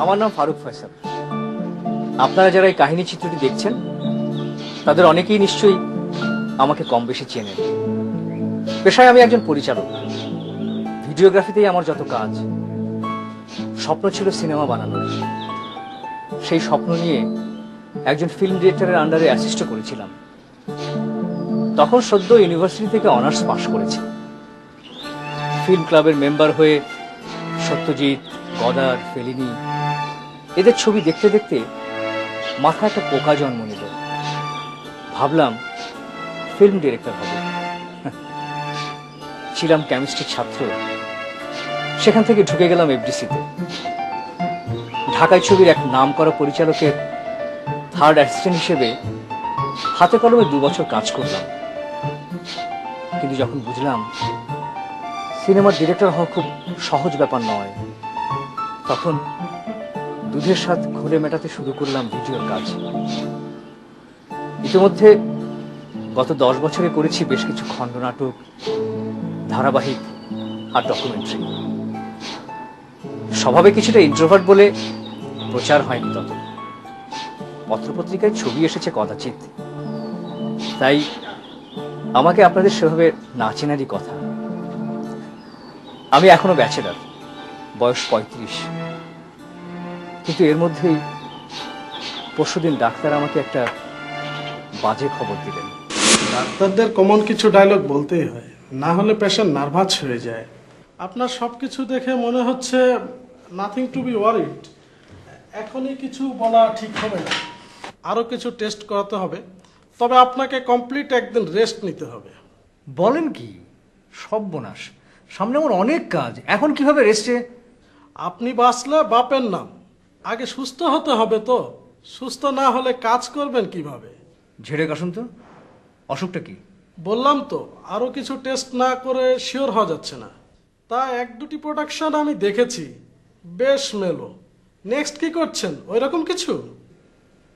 আমার নাম ফারুক ফয়সাল। আপনারা যারা এই কাহিনী চিত্রটি দেখছেন তাদের অনেকেই নিশ্চয়ই আমাকে কম বেশি চেনেন। পেশায় আমি একজন পরিচালক। ভিডিওগ্রাফিতেই আমার যত কাজ। স্বপ্ন ছিল সিনেমা বানানোর। সেই স্বপ্ন নিয়ে একজন ফিল্ম ডিরেক্টরের আন্ডারে অ্যাসিস্ট করেছিলাম। তখন সদ্য ইউনিভার্সিটি থেকে অনার্স পাশ করেছি। ফিল্ম ক্লাবের মেম্বার হয়ে সত্যজিৎ, গদার, ফেলিনি এদের ছবি দেখতে দেখতে মাথায় একটা পোকা জন্ম নিল। ভাবলাম ফিল্ম ডিরেক্টর হব। ছিলাম কেমিস্ট্রির ছাত্র। সেখান থেকে ঢুকে গেলাম এফডিসিতে। ঢাকায় ছবির এক নামকরা পরিচালকের থার্ড অ্যাসিস্ট্যান্ট হিসেবে হাতে কলমে 2 বছর কাজ করলাম। কিন্তু যখন বুঝলাম সিনেমার ডিরেক্টর হওয়া খুব সহজ ব্যাপার নয়, তখন দুধের স্বাদ ঘুরে মেটাতে শুরু করলাম ভিডিওর কাজ। ইতিমধ্যে গত 10 বছরে করেছি বেশ কিছু খণ্ডনাটক, ধারাবাহিক আর ডকুমেন্টারি। স্বভাবে কিছুটা ইন্ট্রোভার্ট বলে প্রচার হয়নি তত। পত্রপত্রিকায় ছবি এসেছে কদাচিৎ, তাই আমাকে আপনাদের সেভাবে না চেনারই কথা। আমি এখনো ব্যাচেলার, বয়স 35। কিন্তু এর মধ্যেই পরশুদিন ডাক্তার আমাকে একটা বাজে খবর দিলেন। ডাক্তারদের কমন কিছু ডায়লগ বলতেই হয়, না হলে পেশেন্ট নার্ভাস হয়ে যায়। আপনার সবকিছু দেখে মনে হচ্ছে নাথিং টু বি ওয়ারিড। এখনই কিছু বলা ঠিক হবে না, আরো কিছু টেস্ট করাতে হবে। তবে আপনাকে কমপ্লিট একদিন রেস্ট নিতে হবে। বলেন কি? সর্বনাশ, সামনে আমার অনেক কাজ, এখন কিভাবে রেস্টে? আপনি বাঁচলে বাপের নাম। আগে সুস্থ হতে হবে তো, সুস্থ না হলে কাজ করবেন কিভাবে? ঝেড়ে কাশুন তো, অসুখটা কি? বললাম তো, আরো কিছু টেস্ট না করে শিওর হওয়া যাচ্ছে না। তা 1-2টি প্রোডাকশন আমি দেখেছি, বেশ মেলো। নেক্সট কি করছেন, ওই রকম কিছু?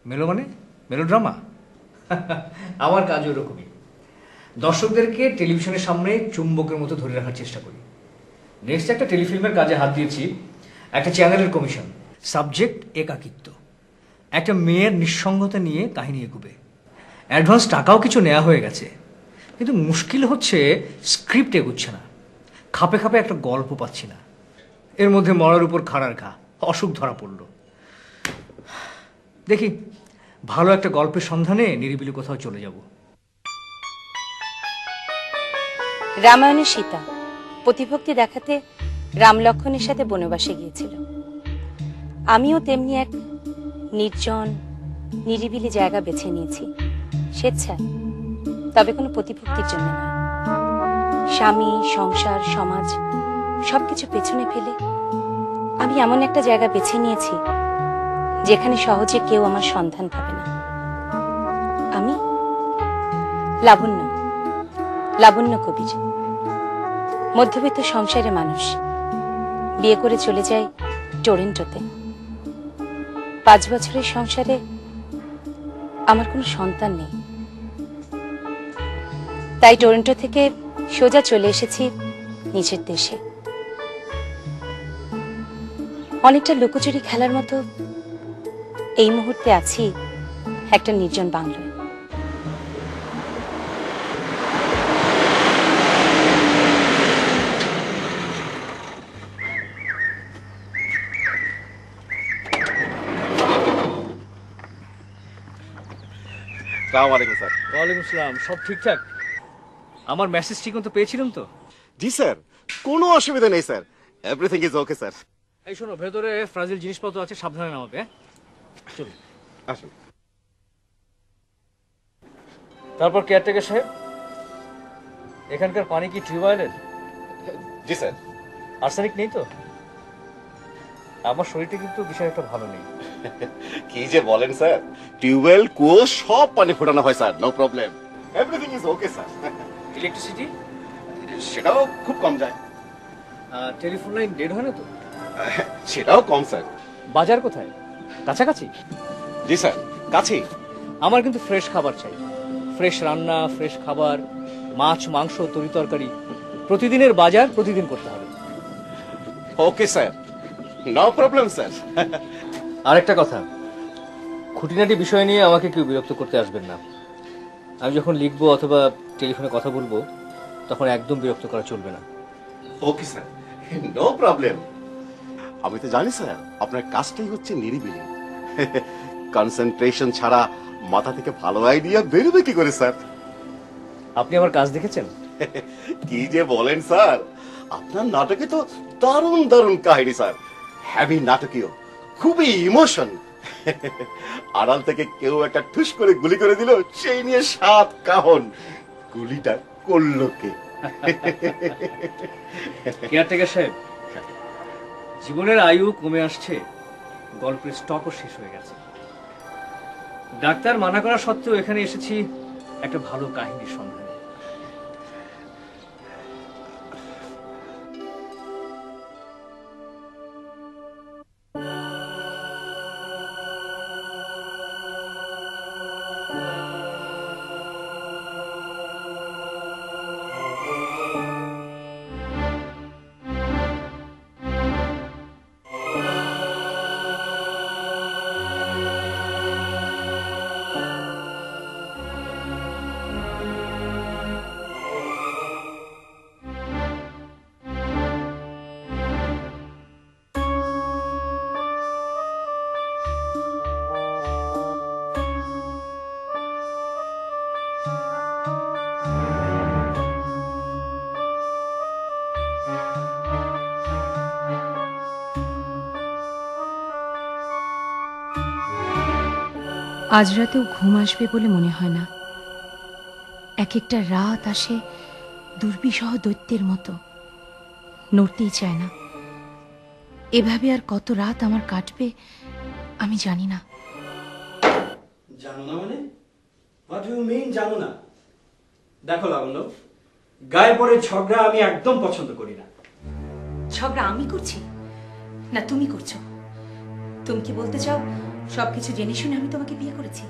মেলো মানে মেলোড্রামা? আমার কাজ ওরকমই। দর্শকদেরকে টেলিভিশনের সামনে চুম্বকের মতো ধরে রাখার চেষ্টা করি। নেক্সট একটা টেলিফিল্মের কাজে হাত দিয়েছি, একটা চ্যানেলের কমিশন। সাবজেক্ট একাকিত্ব। একটা মেয়ের নিঃসঙ্গতা নিয়ে কাহিনী এগুবে। অ্যাডভান্স টাকাও কিছু নেওয়া হয়ে গেছে, কিন্তু মুশকিল হচ্ছে স্ক্রিপ্ট এগুচ্ছে না। খাপে খাপে একটা গল্প পাচ্ছি না। এর মধ্যে মরার উপর খাড়ার ঘা, অসুখ ধরা পড়ল। দেখি ভালো একটা গল্পের সন্ধানে নিরিবিলি কোথাও চলে যাব। রামায়ণের সীতা প্রতিভক্তি দেখাতে রাম লক্ষ্মণের সাথে বনবাসে গিয়েছিল। আমিও তেমনি এক নির্জন নিরিবিলি জায়গা বেছে নিয়েছি, স্বেচ্ছায়। তবে কোনো প্রতিভক্তির জন্য নয়। স্বামী, সংসার, সমাজ সবকিছু পেছনে ফেলে আমি এমন একটা জায়গা বেছে নিয়েছি যেখানে সহজে কেউ আমার সন্ধান পাবে না। আমি লাবণ্য কবির। মধ্যবিত্ত সংসারে মানুষ, বিয়ে করে চলে যায় টরন্টোতে। 5 বছরের সংসারে আমার কোনো সন্তান নেই, তাই টরন্টো থেকে সোজা চলে এসেছি নিজের দেশে। অনেকটা লুকোচুরি খেলার মতো এই মুহূর্তে আছি একটা নির্জন বাংলোয়। স্যার। ওয়ালাইকুম আসসালাম। সব ঠিকঠাক? আমার মেসেজ ঠিক মতো পেয়েছিলাম তো? জি স্যার, কোনো অসুবিধা নেই sir, everything is okay sir. এই শোনো, ভেতরে ফ্রাজিল জিনিসপত্র আছে, সাবধানে নামাবে। চলো আসুন। তারপর কেয়ারটেকার সাহেব, এখানকার পানি কি টিউবওয়েলের? জি স্যার। আর্সেনিক নেই তো? আমার শরীরটা কিন্তু বিষয় একটা ভালো নেই। কি যে বলেন স্যার, টিউবওয়েল, কুয়ো সব পানি ফোটানো হয় sir, no problem, everything is okay sir. Electricity? সেটাও খুব কম যায়। টেলিফোন লাইন ডেড হয় না তো? সেটাও কম স্যার। বাজার কোথায়? কাছাকাছি? জি স্যার, কাছেই। আমার কিন্তু ফ্রেশ খাবার চাই। ফ্রেশ রান্না, ফ্রেশ খাবার, মাছ, মাংস, তরি তরকারি। প্রতিদিনের বাজার প্রতিদিন করতে হবে। Okay sir, no problem sir. আরেকটা কথা, খুঁটিনাটি বিষয় নিয়ে আমাকে কেউ বিরক্ত করতে আসবেন না। আমি যখন লিখবো অথবা টেলিফোনে কথা বলবো তখন একদম বিরক্ত করা চলবে না। Okay sir, no problem. আমি তো জানি স্যার আপনার কাজটাই হচ্ছে নিরিবিলি। কনসেন্ট্রেশন ছাড়া মাথা থেকে ভালো আইডিয়া বেরোবে কি করে স্যার? আপনি আমার কাজ দেখেছেন? কি যে বলেন স্যার, আপনার নাটকে তো দারুণ দারুণ কাহিনী স্যার, হ্যাভি নাটকীয়, খুবই ইমোশন। আড়াল থেকে কেউ একটা ঠুস করে গুলি করে দিল, সেই নিয়ে 7 কাহন। গুলিটা করলো কে? কেয়ারটেকার সাহেব, জীবনের আয়ু কমে আসছে, গল্পের স্টকও শেষ হয়ে গেছে। ডাক্তার মানা করা সত্ত্বেও এখানে এসেছি একটা ভালো কাহিনীর সন্ধানে। আজ রাতেও ঘুম আসবে বলে মনে হয় না। এক একটা রাত আসে দুর্বিষহ দৈত্যের মতো, নড়তেই চায় না। এভাবে আর কত রাত আমার কাটবে আমি জানি না। জানো না মানে? হোয়াট ইউ মিন জানো না? দেখো লাবণ্য, গায়ে পড়ে ঝগড়া আমি একদম পছন্দ করি না। ঝগড়া আমি করছি না তুমি করছো? তুমি কি বলতে চাও সবকিছু জেনে শুনে আমি তোমাকে বিয়ে করেছি?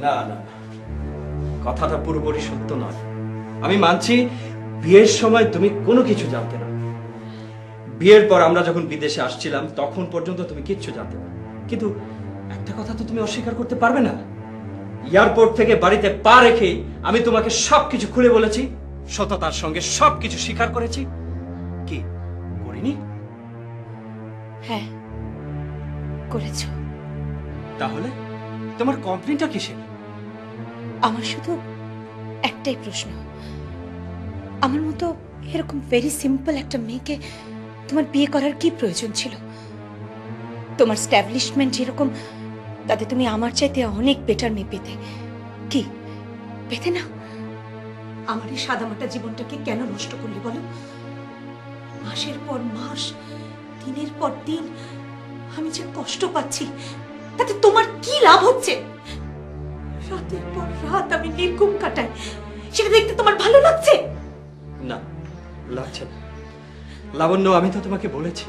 না না, কথাটা পুরোপুরি সত্য নয়। আমি মানছি বিয়ের সময় তুমি কোনো কিছু জানতে না। বিয়ের পর আমরা যখন বিদেশে আসছিলাম তখন পর্যন্ত তুমি কিচ্ছু জানতে না। কিন্তু একটা কথা তো তুমি অস্বীকার করতে পারবে না, এয়ারপোর্ট থেকে বাড়িতে পা রেখেই আমি তোমাকে সবকিছু খুলে বলেছি, সততার সঙ্গে সবকিছু স্বীকার করেছি। কি করিনি? হ্যাঁ করেছো। তাহলে তোমার কমপ্লেনটা কিসে? আমার শুধু একটাই প্রশ্ন, আমার মতো এরকম ভেরি সিম্পল একটা মেয়েকে তোমার বিয়ে করার কি প্রয়োজন ছিল? তোমার স্ট্যাবলিশমেন্ট যেরকম, তাতে তুমি আমার চাইতে অনেক বেটার মেয়ে পেতে। কি পেতে না? আমার এই সাদামাটা জীবনটাকে কেন নষ্ট করলে বলো? মাসের পর মাস, দিনের পর দিন আমি যে কষ্ট পাচ্ছি, তাতে তোমার কি লাভ হচ্ছে? রাতের পর রাত আমি নির্ঘুম কাটাই, সেটা দেখতে তোমার ভালো লাগছে? না, লাগছে না। লাবণ্য, আমি তো তোমাকে বলেছি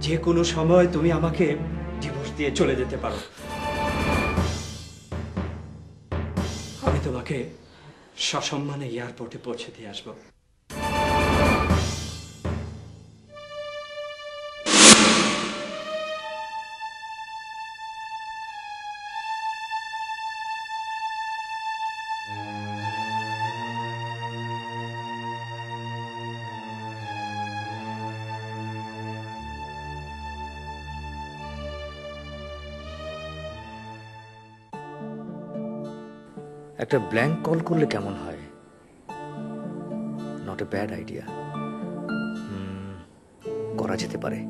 যে কোনো সময় তুমি আমাকে ডিভোর্স দিয়ে চলে যেতে পারো। আমি তোমাকে সসম্মানে এয়ারপোর্টে পৌঁছে দিয়ে আসবো। একটা ব্ল্যাঙ্ক কল করলে কেমন হয়? নট এ ব্যাড আইডিয়া, করা যেতে পারে।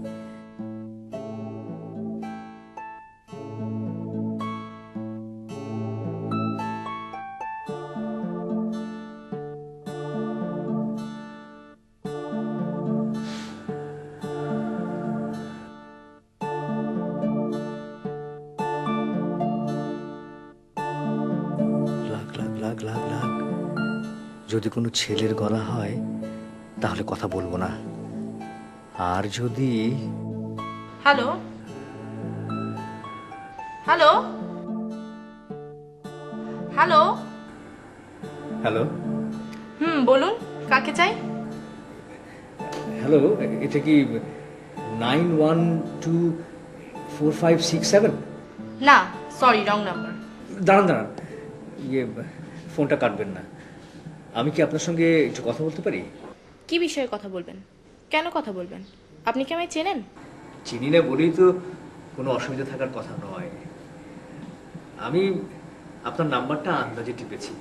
যদি কোনো ছেলের গলা হয় তাহলে কথা বলবো না, আর যদি হ্যালো হ্যালো হ্যালো হ্যালো বলুন, কাকে চাই? হ্যালো, এটা কি 912 4567? না, সরি, রং নাম্বার। দাঁড়ান দাঁড়ান, ইয়ে ফোনটা কাটবেন না। আমি কি আপনার সঙ্গে একটু কথা বলতে পারি? কি বিষয়ে কথা বলবেন? কেন কথা বলবেন? আপনি কি আমায় চেনেন? চিনি না বলেই তো কোনো অসুবিধা থাকার কথা নয়। আমি আপনার নাম্বারটা আন্দাজে টিপেছি।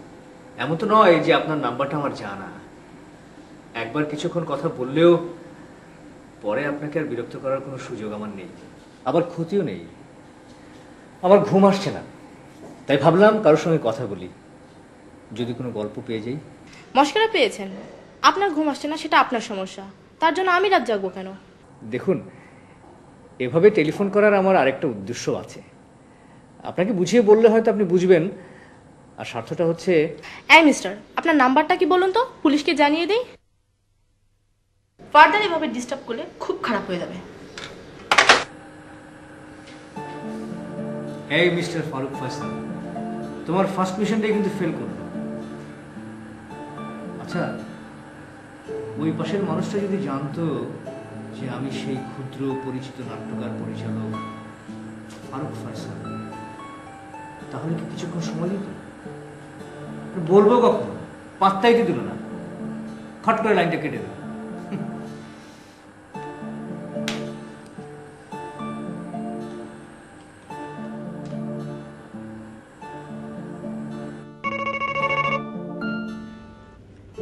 এমন তো নয় যে আপনার নাম্বারটা আমার জানা। একবার কিছুক্ষণ কথা বললেও পরে আপনাকে আর বিরক্ত করার কোনো সুযোগ আমার নেই, আবার ক্ষতিও নেই। আমার ঘুম আসছে না, তাই ভাবলাম কারোর সঙ্গে কথা বলি, যদি কোনো গল্প পেয়ে যাই। মশকরা পেয়েছেন? আপনার ঘুম আসছে না সেটা আপনার সমস্যা, তার জন্য আমি রাত জাগবো কেন? দেখুন, এভাবে টেলিফোন করার আমার আরেকটা উদ্দেশ্য আছে। আপনাকে বুঝিয়ে বললে হয়তো আপনি বুঝবেন, আর স্বার্থটা হচ্ছে। এই মিস্টার, আপনার নাম্বারটা কি বলুন তো, পুলিশকে জানিয়ে দেই। ফার্দার এভাবে ডিস্টার্ব করলে খুব খারাপ হয়ে যাবে। এই মিস্টার ফারুক ফয়সাল, তোমার ফার্স্ট মিশনটাই কিন্তু ফেল করলো। আচ্ছা, ওই পাশের মানুষটা যদি জানতো যে আমি সেই ক্ষুদ্র পরিচিত নাট্যকার পরিচালক ফারুক ফয়সাল, তাহলে কি কিছুক্ষণ সময় দিত? বলবো কখন, পাত্তাই তো দিল না, খট করে লাইনটা কেটে দিল।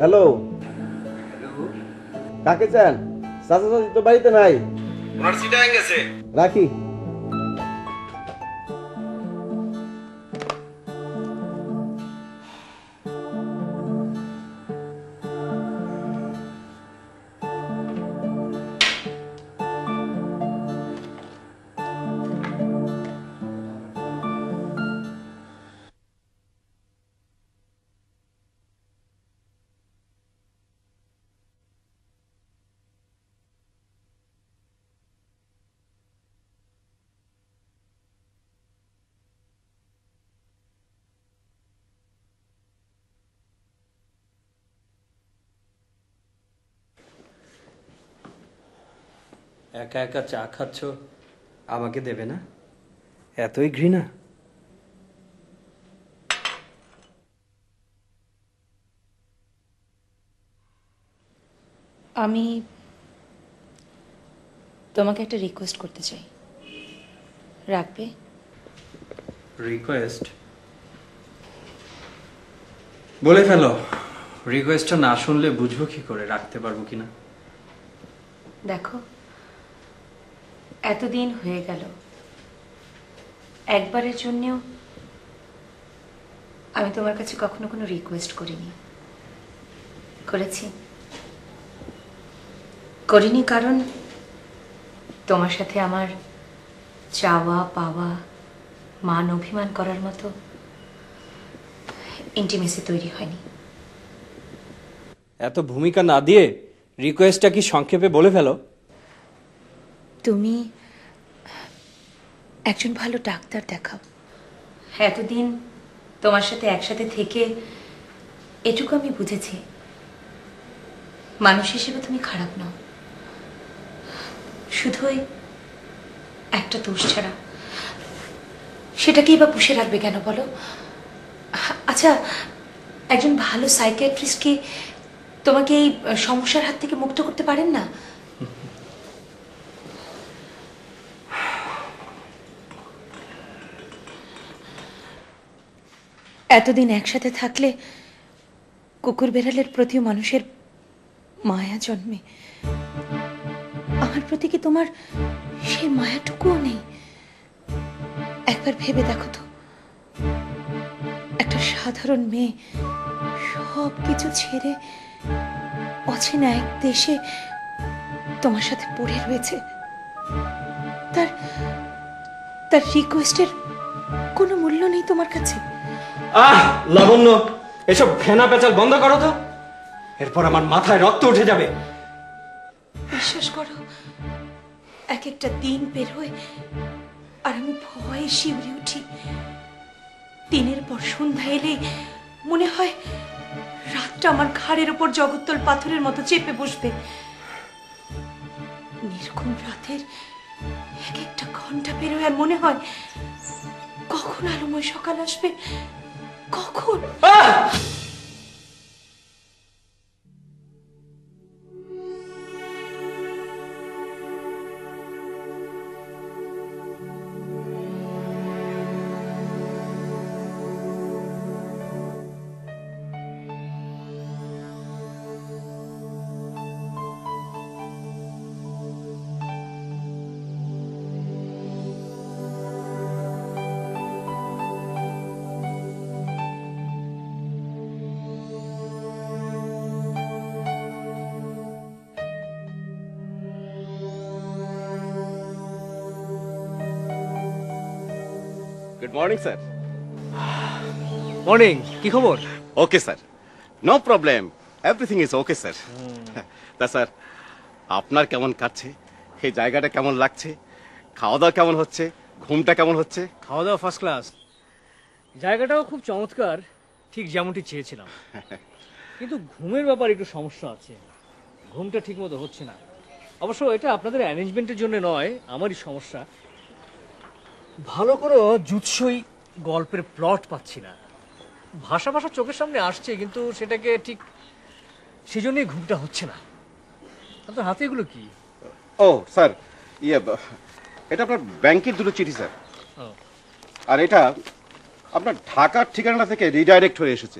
হ্যালো, কাকে চান? চাচা চাচি তো বাড়িতে নাই, ওনার সিটা হয়ে গেছে। রাখি। একা একা চা খাচ্ছ, আমাকে দেবে না? এতই ঘৃণা? আমি তোমাকে একটা রিকোয়েস্ট করতে চাই, রাখবে? রিকোয়েস্ট? বলে ফেলো। রিকোয়েস্টটা না শুনলে বুঝবো কি করে রাখতে পারবো কিনা। দেখো, এতদিন হয়ে গেল, একবারের জন্যও আমি তোমার কাছে কখনো কোনো রিকোয়েস্ট করিনি। করিনি কারণ তোমার সাথে আমার চাওয়া পাওয়া মান অভিমান করার মতো ইন্টিমেসি তৈরি হয়নি। এত ভূমিকা না দিয়ে রিকোয়েস্টটা কি সংক্ষেপে বলে ফেলো। তুমি একজন ভালো ডাক্তার দেখাও। এতদিন তোমার সাথে একসাথে থেকে এটুকু আমি বুঝেছি, মানুষ হিসেবে তুমি খারাপ নও, শুধুই একটা দোষ ছাড়া। সেটাকেই বা পুষে রাখবে কেন বলো? আচ্ছা, একজন ভালো সাইকিয়াট্রিস্ট কি তোমাকে এই সমস্যার হাত থেকে মুক্ত করতে পারেন না? এতদিন একসাথে থাকলে কুকুর বেড়ালের প্রতি মানুষের মায়া জন্মে, আমার প্রতি কি তোমার সেই মায়াটুকুও নেই? একবার ভেবে দেখো তো, একটা সাধারণ মেয়ে সব কিছু ছেড়ে অচেনা এক দেশে তোমার সাথে পড়ে রয়েছে, তার তার রিকোয়েস্টের কোনো মূল্য নেই তোমার কাছে? লাবণ্য, এসব ফেনা পেঁচাল বন্ধ করো তো, এরপর আমার মাথায় রক্ত উঠে যাবে। বিশ্বাস করো, এক একটা দিন বেরোয় আর আমি ভয়ে শিউরে উঠি। দিনের পর সন্ধ্যা এলে মনে হয় রাতটা আমার ঘাড়ের উপর জগত্তল পাথরের মতো চেপে বসবে। নির্ঘুম রাতের এক একটা ঘন্টা পেরোয় আর মনে হয় কখন আলোময় সকাল আসবে, কখন। Good morning sir. মর্নিং, কি খবর? Okay sir, no problem, everything is okay sir. তা স্যার, আপনার কেমন কাটছে? এই জায়গাটা কেমন লাগছে? খাওয়া দাওয়া কেমন হচ্ছে? ঘুমটা কেমন হচ্ছে? খাওয়া দাওয়া ফার্স্ট ক্লাস, জায়গাটাও খুব চমৎকার, ঠিক যেমনটি চেয়েছিলাম। কিন্তু ঘুমের ব্যাপারে একটু সমস্যা আছে, ঘুমটা ঠিক মতো হচ্ছে না। অবশ্য এটা আপনাদের অ্যারেঞ্জমেন্টের জন্য নয়, আমারই সমস্যা। ভালো করে জুৎসই গল্পের প্লট পাচ্ছি না, ভাষা ভাষা চোখের সামনে আসছে কিন্তু সেটাকে ঠিক সেজন্যই ঘুমটা হচ্ছে না। আপনার হাতে এগুলো কি? ও স্যার, এটা আপনার ব্যাংকের দুটো চিঠি স্যার। ও, আর এটা আপনার ঢাকার ঠিকানা থেকে রিডাইরেক্ট হয়ে এসেছে,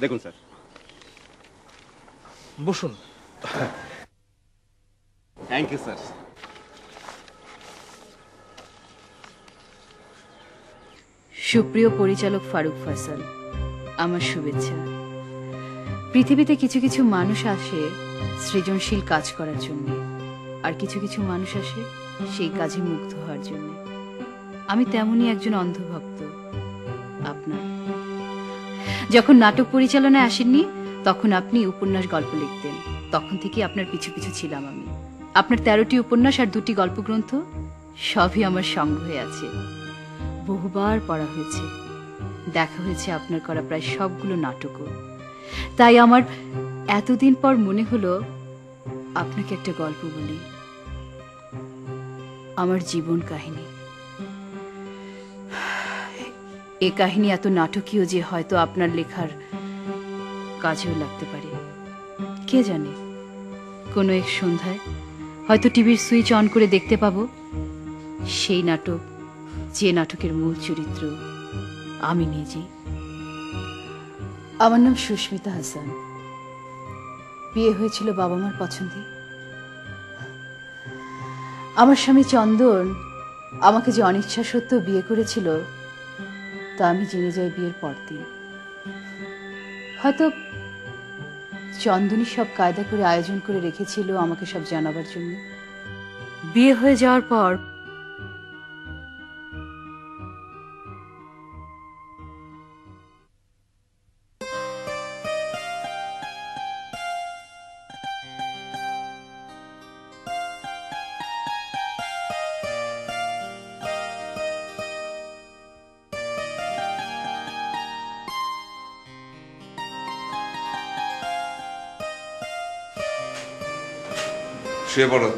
দেখুন স্যার। বসুন। Thank you sir. সুপ্রিয় পরিচালক ফারুক ফয়সাল, আমার শুভেচ্ছা। পৃথিবীতে কিছু কিছু মানুষ আসে সৃজনশীল কাজ করার জন্য, আর কিছু কিছু মানুষ আসে সেই কাজে মুগ্ধ হওয়ার জন্য। আমি তেমনই একজন অন্ধভক্ত আপনার। যখন নাটক পরিচালনায় আসেননি তখন আপনি উপন্যাস গল্প লিখতেন, তখন থেকে আপনার পিছু পিছু ছিলাম আমি। আপনার 13টি উপন্যাস আর 2টি গল্পগ্রন্থ সবই আমার সংগ্রহে আছে, বহুবার পড়া হয়েছে, দেখা হয়েছে আপনার করা প্রায় সবগুলো নাটকও। তাই আমার এতদিন পর মনে হলো আপনাকে একটা গল্প বলি, আমার জীবন কাহিনী। এ কাহিনী এত নাটকীয় যে হয়তো আপনার লেখার কাজেও লাগতে পারে। কে জানে, কোনো এক সন্ধ্যায় হয়তো টিভির সুইচ অন করে দেখতে পাবো সেই নাটক, যে নাটকের মূল চরিত্র আমি নিজেই। আমার নাম সুস্মিতা হাসান, বিয়ে হয়েছিল বাবা মার পছন্দে। আমার স্বামী চন্দন আমাকে যে অনিচ্ছা সত্ত্বেও বিয়ে করেছিল তা আমি জেনে যাই বিয়ের পরদিন। হয়তো চন্দনই সব কায়দা করে আয়োজন করে রেখেছিল আমাকে সব জানাবার জন্য। বিয়ে হয়ে যাওয়ার পর শুয়ে পড়ো।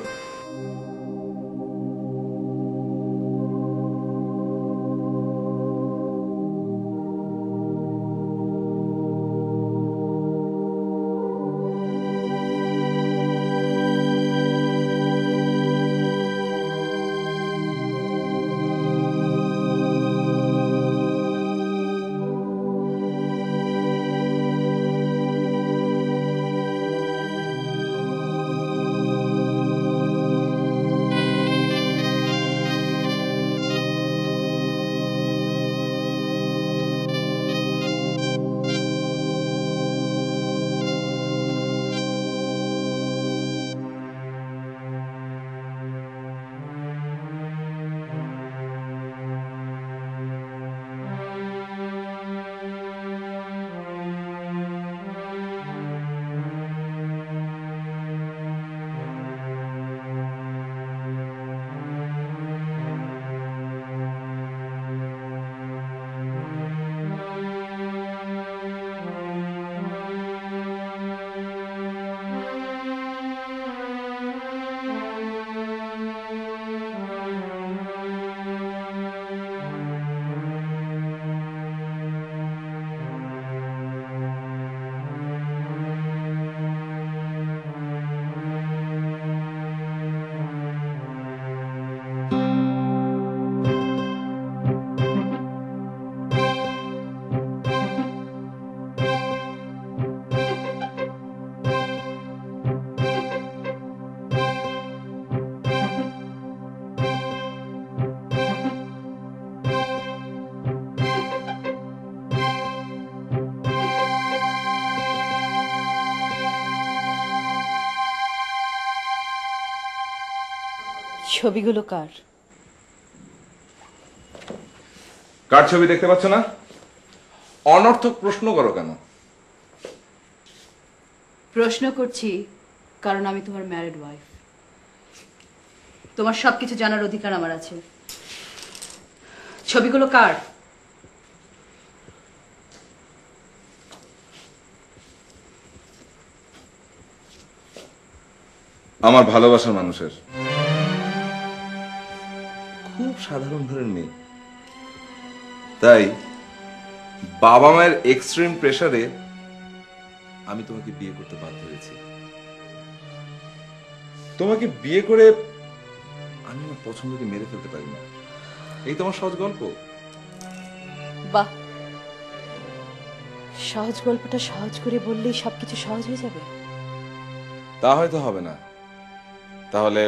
ছবিগুলো কার? কার ছবি দেখতে পাচ্ছ না? অনর্থক প্রশ্ন করো কেন? প্রশ্ন করছি কারণ আমি তোমার ম্যারিড ওয়াইফ। তোমার সবকিছু জানার অধিকার আমার আছে। ছবিগুলো কার? আমার ভালোবাসার মানুষের। খুব সাধারণ ধরনের মেয়ে, তাই বাবা মায়ের এক্সট্রিম প্রেসারে আমি তোমাকে বিয়ে করতে বাধ্য হয়েছি। তোমাকে বিয়ে করে আমি আমার পছন্দকে মেরে ফেলতে পারি না। এই তোমার সহজ গল্প। বাহ, সহজ গল্পটা সহজ করে বললেই সবকিছু সহজ হয়ে যাবে? তা হয়তো হবে না। তাহলে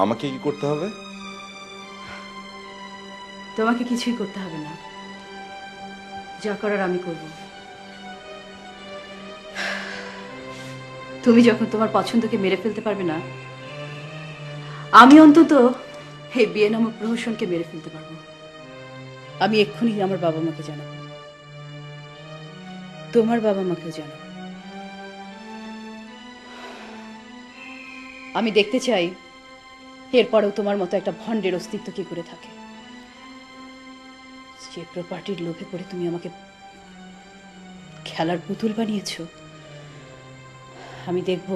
আমাকে কি করতে হবে? তোমাকে কিছুই করতে হবে না, যা করার আমি করব। তুমি যখন তোমার পছন্দকে মেরে ফেলতে পারবে না, আমি অন্তত এই বিয়ে নামক প্রহসনকে মেরে ফেলতে পারবো। আমি এক্ষুনি আমার বাবা মাকে জানাবো, তোমার বাবা মাকেও জানাবো। আমি দেখতে চাই এরপরেও তোমার মতো একটা ভণ্ডের অস্তিত্ব কি করে থাকে। যে প্রপার্টির লোভে পড়ে তুমি আমাকে খেলার পুতুল বানিয়েছো, আমি দেখব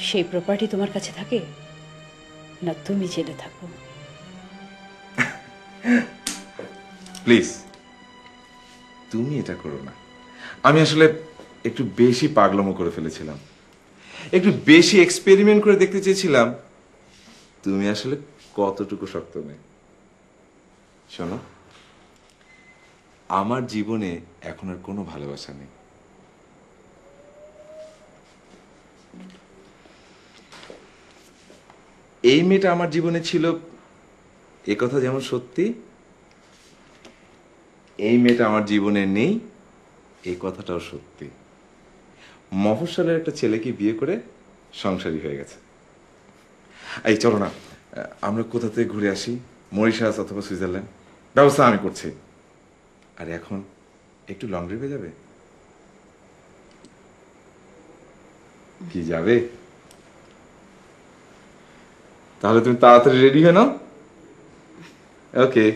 সেই প্রপার্টি তোমার কাছে থাকে না তুমি জেলে থাকো। প্লিজ, তুমি এটা করো না। আমি আসলে একটু বেশি পাগলামো করে ফেলেছিলাম, একটু বেশি এক্সপেরিমেন্ট করে দেখতে চেয়েছিলাম তুমি আসলে কতটুকু শক্ত মেয়ে। শোনো, আমার জীবনে এখন আর কোনো ভালোবাসা নেই। এই মেয়েটা আমার জীবনে ছিল, এ কথা যেমন সত্যি, এই মেয়েটা আমার জীবনে নেই এই কথাটাও সত্যি। মফস্বলের একটা ছেলেকে বিয়ে করে সংসারী হয়ে গেছে। এই চলো না, আমরা কোথা থেকে ঘুরে আসি, মরিশাস অথবা সুইজারল্যান্ড। ব্যবস্থা আমি করছি। আর এখন একটু লং ড্রাইভে যাবে কি? যাবে? তাহলে তুমি তাড়াতাড়ি রেডি হয়ে নাও। ওকে।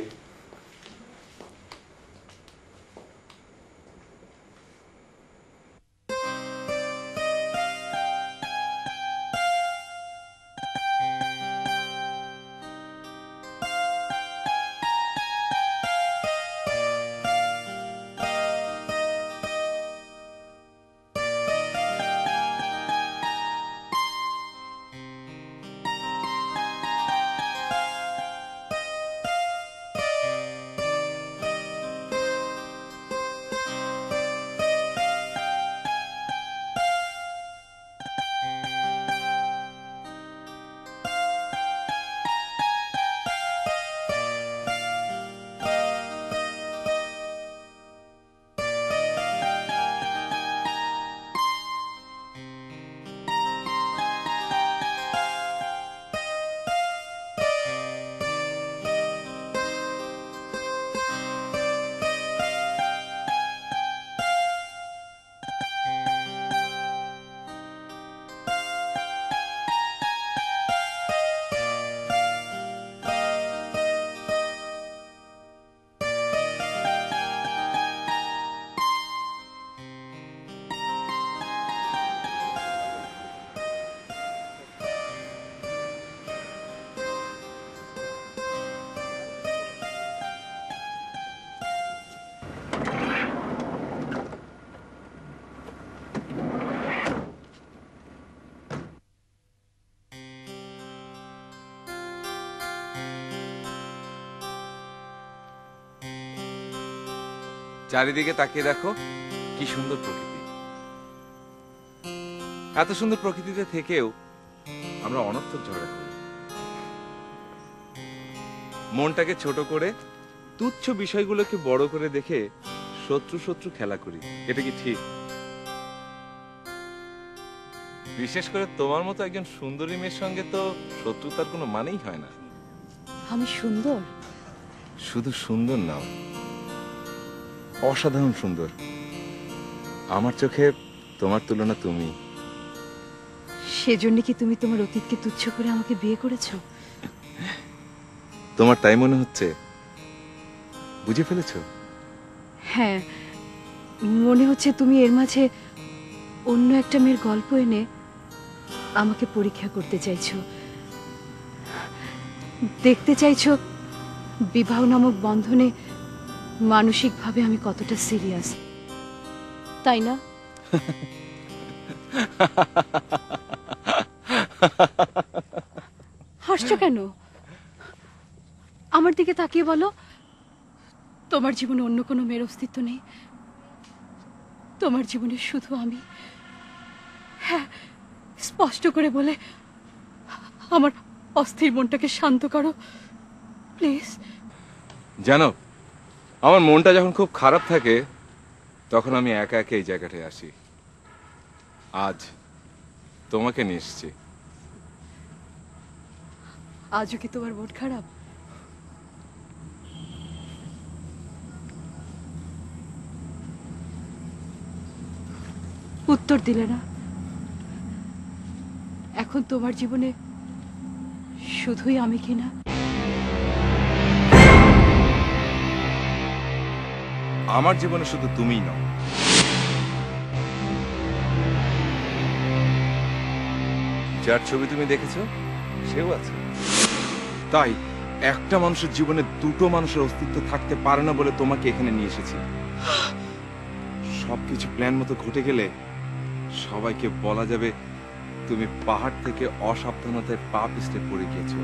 চারিদিকে তাকিয়ে দেখো, কি সুন্দর প্রকৃতি। এত সুন্দর প্রকৃতিতে থেকেও আমরা অনর্থক ঝগড়া করি। মনটাকে ছোট করে তুচ্ছ বিষয়গুলোকে বড় করে দেখে শত্রু শত্রু খেলা করি। এটা কি ঠিক? বিশেষ করে তোমার মতো একজন সুন্দরী মেয়ের সঙ্গে তো শত্রুতার কোনো মানেই হয় না। আমি সুন্দর? শুধু সুন্দর নাও, অসাধারণ সুন্দর। আমার চোখে তোমার তুলনা তুমি। সেজন্য কি তুমি তোমার অতীতকে তুচ্ছ করে আমাকে বিয়ে করেছো? তোমার তাই মনে হচ্ছে? বুঝে ফেলেছো? হ্যাঁ, মনে হচ্ছে তুমি এর মাঝে অন্য একটা মেয়ের গল্প এনে আমাকে পরীক্ষা করতে চাইছো, দেখতে চাইছো বিবাহ নামক বন্ধনে মানসিকভাবে আমি কতটা সিরিয়াস, তাই না? হাসছো কেন? আমার দিকে তাকিয়ে বলো, তোমার জীবনে অন্য কোনো মেয়ের অস্তিত্ব নেই? তোমার জীবনে শুধু আমি? হ্যাঁ, স্পষ্ট করে বলে আমার অস্থির মনটাকে শান্ত করো প্লিজ। জানো, আমার মনটা যখন খুব খারাপ থাকে তখন আমি একা একা এই জায়গাটায় আসি। আজ তোমাকে নিয়ে এসেছি। আজও কি তোমার মন খারাপ? উত্তর দিলে না। এখন তোমার জীবনে শুধুই আমি কিনা? আমার জীবনে শুধু তুমিই নও, যার ছবি তুমি দেখেছো সেও আছে। তাই একটা মানুষের জীবনে দুটো মানুষের অস্তিত্ব থাকতে পারে না বলে তোমাকে এখানে নিয়ে এসেছি। সবকিছু প্ল্যান মতো ঘটে গেলে সবাইকে বলা যাবে তুমি পাহাড় থেকে অসাবধানতায় পা পিছলে পড়ে গিয়েছো।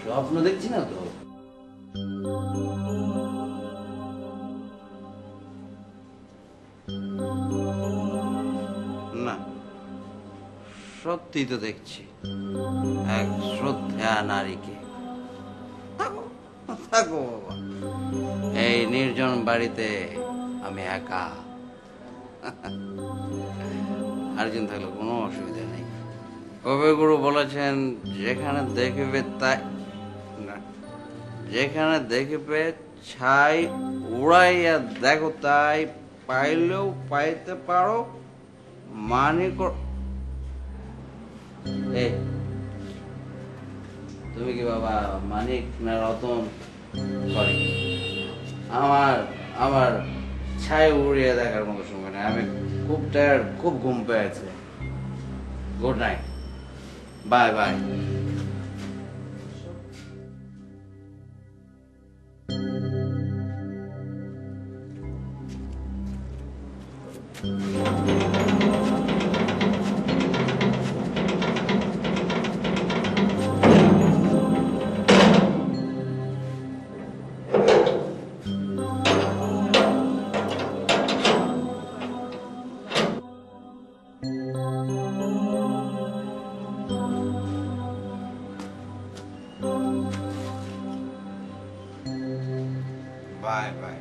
স্বপ্ন দেখছি না তো? না, সত্যি তো দেখছি। এক শ্রদ্ধা নারীকে। থাকো থাকো বাবা, এই নির্জন বাড়িতে আমি একা। আরেকজন থাকলে কোনো অসুবিধা নেই। কবিগুরু বলেছেন, যেখানে দেখবে তাই না, যেখানে দেখবে ছাই উড়াইয়া দেখো তাই, পাইলেও পাইতে পারো মানিক। এই তুমি কি বাবা মানিক না রতন? সরি, আমার আমার ছাই উড়িয়ে দেখার মতো সময় নেই। আমি খুব টায়ার্ড, খুব ঘুম পেয়েছে। Good night, bye bye. Bye bye.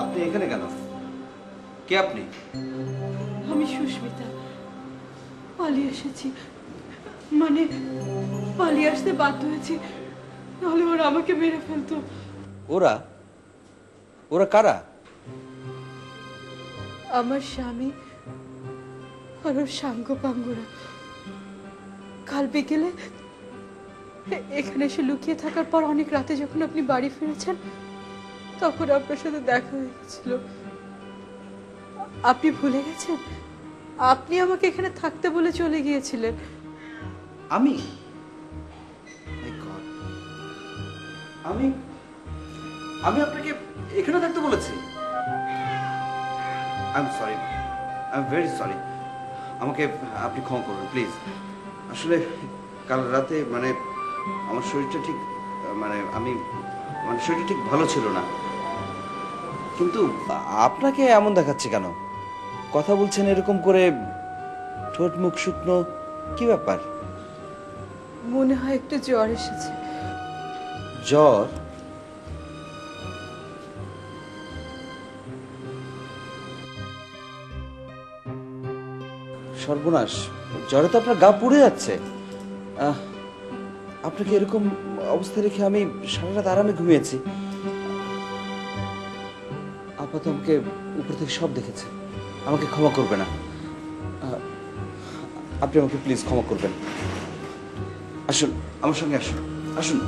আপনি এখানে কেন? কে আপনি? আমি সুস্মিতা, পালিয়ে এসেছি। মানে পালিয়ে আসতে বাধ্য হয়েছি, নাহলে ওরা আমাকে মেরে ফেলতো। ওরা? ওরা কারা? আমার স্বামী আর ওর সাঙ্গ পাঙ্গরা কাল বিকেলে এখানে এসে লুকিয়ে থাকার পর অনেক রাতে যখন আপনি বাড়ি ফিরেছেন, তখন আপনার সাথে দেখা হয়ে গেছিল। আপনি ভুলে গেছেন? আপনি আমাকে এখানে থাকতে বলে চলে গিয়েছিলেন। আমি? আমি আমি আপনাকে এখানে থাকতে বলেছি? I am sorry, I am very sorry. আমাকে আপনি ক্ষমা করুন প্লিজ। আসলে কাল রাতে মানে আমার শরীরটা ঠিক শরীরটা ঠিক ভালো ছিল না। কিন্তু আপনাকে এমন দেখাচ্ছে কেন? কথা বলছেন এরকম করে, ঠোঁট মুখ শুকনো, কি ব্যাপার? মনে হয় একটু জ্বর এসেছে। জ্বর? সর্বনাশ, জ্বরে তো আপনার গা পুড়ে যাচ্ছে। আপনাকে এরকম অবস্থা রেখে আমি সারা রাত আরামে ঘুমিয়েছি। আপা তো আমাকে উপর থেকে সব দেখেছে। আমাকে ক্ষমা করবে না? আপনি আমাকে প্লিজ ক্ষমা করবেন। আসুন আমার সঙ্গে, আসুন আসুন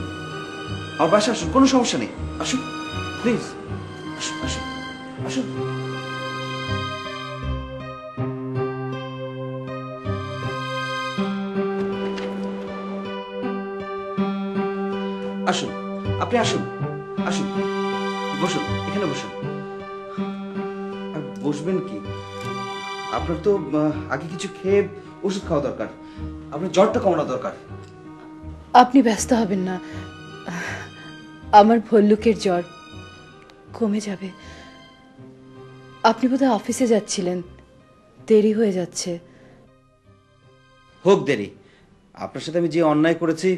আমার বাসায় আসুন, কোনো সমস্যা নেই। আসুন প্লিজ, আসুন আসুন আসুন। আসুন, আপনি আসুন, আসুন, বসুন, এখানে বসুন। বসবেন কি? আপনার তো আগে কিছু খেয়ে ওষুধ খাওয়া দরকার। আপনার জ্বরটা কমানো দরকার। আপনি ব্যস্ত হবেন না, আমার ভল্লুকের জ্বর কমে যাবে। আপনি বোধহয় অফিসে যাচ্ছিলেন, দেরি হয়ে যাচ্ছে। হোক দেরি, আপনার সাথে আমি যে অন্যায় করেছি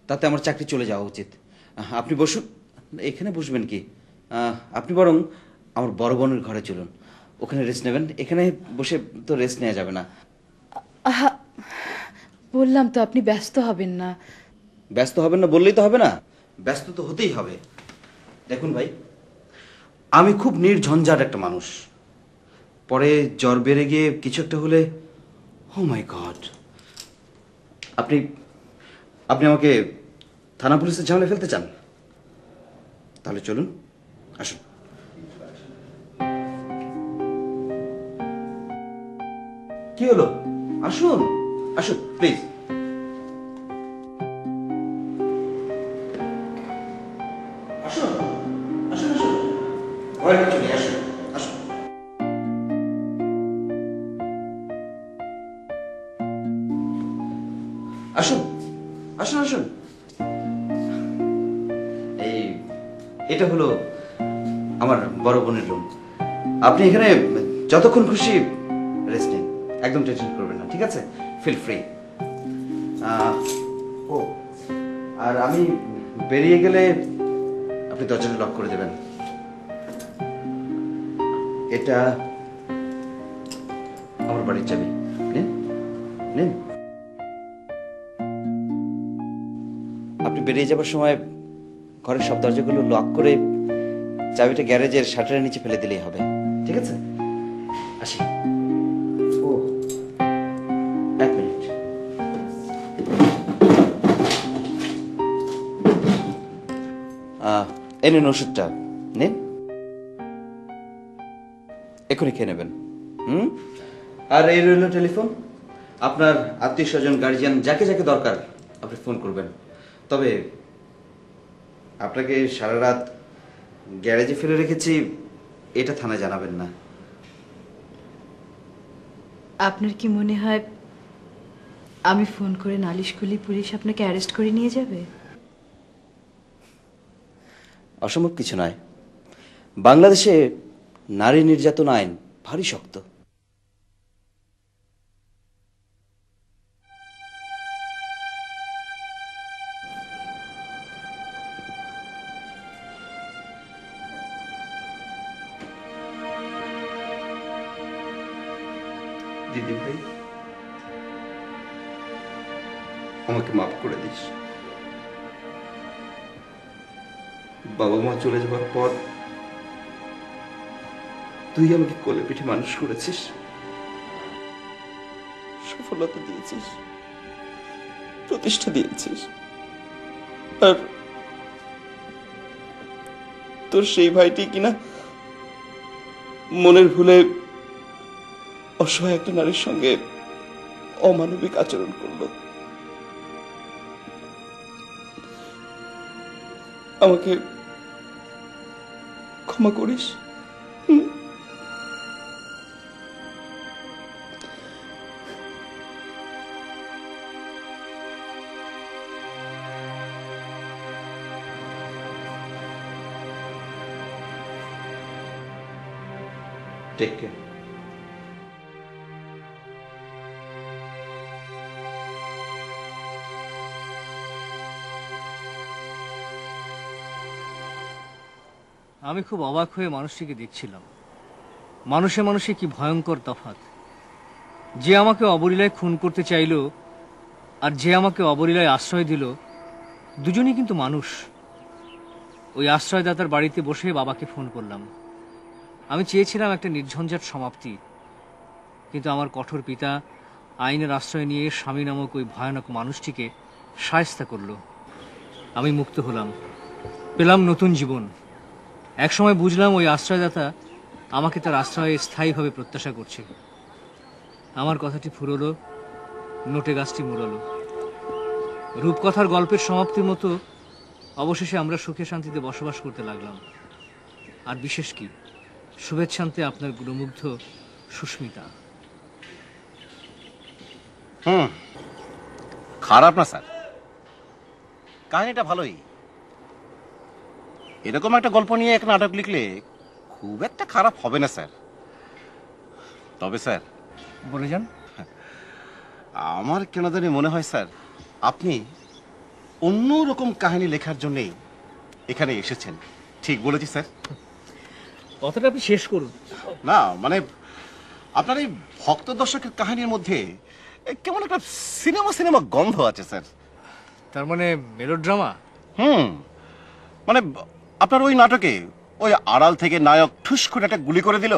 তাতে আমার চাকরি চলে যাওয়া উচিত। আপনি বসুন। এখানে বসবেন কি? আপনি বরং আমার বড় বোনের ঘরে চলুন, ওখানে রেস্ট নেবেন। এখানে বসে তো রেস্ট নেওয়া যাবে না। বললাম তো আপনি ব্যস্ত হবেন না। ব্যস্ত হবেন না বললেই তো হবে না, ব্যস্ত তো হতেই হবে। দেখুন ভাই, আমি খুব নির্ঝঞ্ঝাট একটা মানুষ। পরে জ্বর বেড়ে গিয়ে কিছু একটা হলে ও মাই গড, আপনি আপনি আমাকে থানা পুলিশের ঝামেলায় ফেলতে চান? তাহলে চলুন, আসুন। কি হলো? আসুন আসুন প্লিজ। আসুন আসুন আসুন, ভয়ের কিছু নেই, আসুন আসুন। আসুন আসুন আসুন। এটা হলো আমার বড় বোনের রুম। আপনি এখানে যতক্ষণ খুশি রেস্ট নিন, একদম টেনশন করবেন না, ঠিক আছে? Feel free. ও, আর আমি বেরিয়ে গেলে আপনি দরজাটা লক করে দেবেন। এটা আমার বাড়ির চাবি, নিন নিন। আপনি বেরিয়ে যাবার সময় ঘরের সব দরজাগুলো লক করে চাবিটা গ্যারেজের শাটারের নিচে ফেলে দিলেই হবে, ঠিক আছে? আসি। ও, এক মিনিট। এই নিন ওষুধটা, নিন, এখনই খেয়ে নেবেন। আর এই রইল টেলিফোন। আপনার আত্মীয় স্বজন, গার্জিয়ান, যাকে যাকে দরকার আপনি ফোন করবেন। তবে আপনাকে সারা রাত গ্যারেজে ফেলে রেখেছি, এটা থানায় জানাবেন না। আপনার কি মনে হয় আমি ফোন করে নালিশ করলে পুলিশ আপনাকে অ্যারেস্ট করে নিয়ে যাবে? অসম্ভব কিছু নয়। বাংলাদেশে নারী নির্যাতন আইন ভারী শক্ত। দিদি ভাই, আমাকে মাফ করে দিস। বাবা মা চলে যাবার পর তুই আমাকে কোলে পিঠে মানুষ করেছিস, সফলতা দিয়েছিস, প্রতিষ্ঠা দিয়েছিস, আর তোর সেই ভাইটি কিনা মনের ভুলে অসহায় একটা নারীর সঙ্গে অমানবিক আচরণ করলো। আমাকে ক্ষমা করিস। Take care. আমি খুব অবাক হয়ে মানুষটিকে দেখছিলাম। মানুষে মানুষে কি ভয়ঙ্কর তফাৎ। যে আমাকে অবলীলায় খুন করতে চাইল আর যে আমাকে অবলীলায় আশ্রয় দিল, দুজনই কিন্তু মানুষ। ওই আশ্রয়দাতার বাড়িতে বসে বাবাকে ফোন করলাম। আমি চেয়েছিলাম একটা নির্ঝঞ্ঝাট সমাপ্তি, কিন্তু আমার কঠোর পিতা আইনের আশ্রয় নিয়ে স্বামী নামক ওই ভয়ানক মানুষটিকে শায়েস্তা করল। আমি মুক্ত হলাম, পেলাম নতুন জীবন। একসময় বুঝলাম ওই আশ্রয়দাতা আমাকে তার আশ্রয়ে স্থায়ীভাবে প্রত্যাশা করছে। আমার কথাটি ফুরলো, নোটে গাছটি মুড়ালো। রূপকথার গল্পের সমাপ্তির মতো অবশেষে আমরা সুখে শান্তিতে বসবাস করতে লাগলাম। আর বিশেষ কি, শুভেচ্ছান্তে আপনার গুণমুগ্ধ সুস্মিতা। খারাপ না স্যার, কাহিনীটা ভালোই। এরকম একটা গল্প নিয়ে এক নাটক লিখলে খুব একটা খারাপ হবে না স্যার। তবে স্যার, বলে যান। আমার কেন জানি মনে হয় স্যার, আপনি অন্য রকম কাহিনী লেখার জন্যই এখানে এসেছেন। ঠিক বলেছি স্যার? কথাটা আপনি শেষ করুন। না মানে আপনার এই ভক্ত দর্শকের কাহিনীর মধ্যে কেমন একটা সিনেমা সিনেমা গন্ধ আছে স্যার। তার মানে মেলোড্রামা? মানে আপনার ওই নাটকে ওই আড়াল থেকে নায়ক ঠুস করে একটা গুলি করে দিল,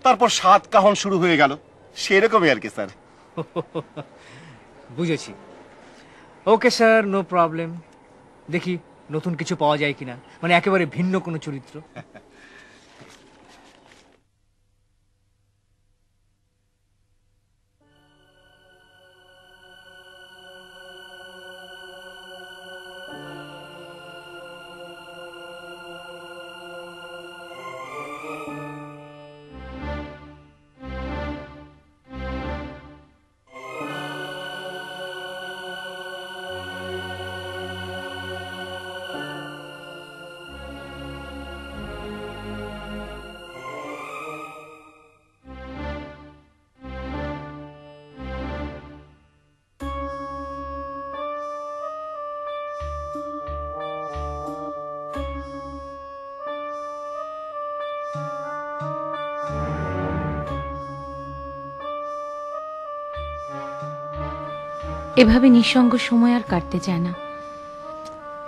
তারপর 7 কাহন শুরু হয়ে গেল, সেরকমই আর কি স্যার। বুঝেছি। Okay sir, no problem. দেখি নতুন কিছু পাওয়া যায় কিনা, মানে একেবারে ভিন্ন কোনো চরিত্র। এভাবে নিঃসঙ্গ সময় আর কাটতে চায় না।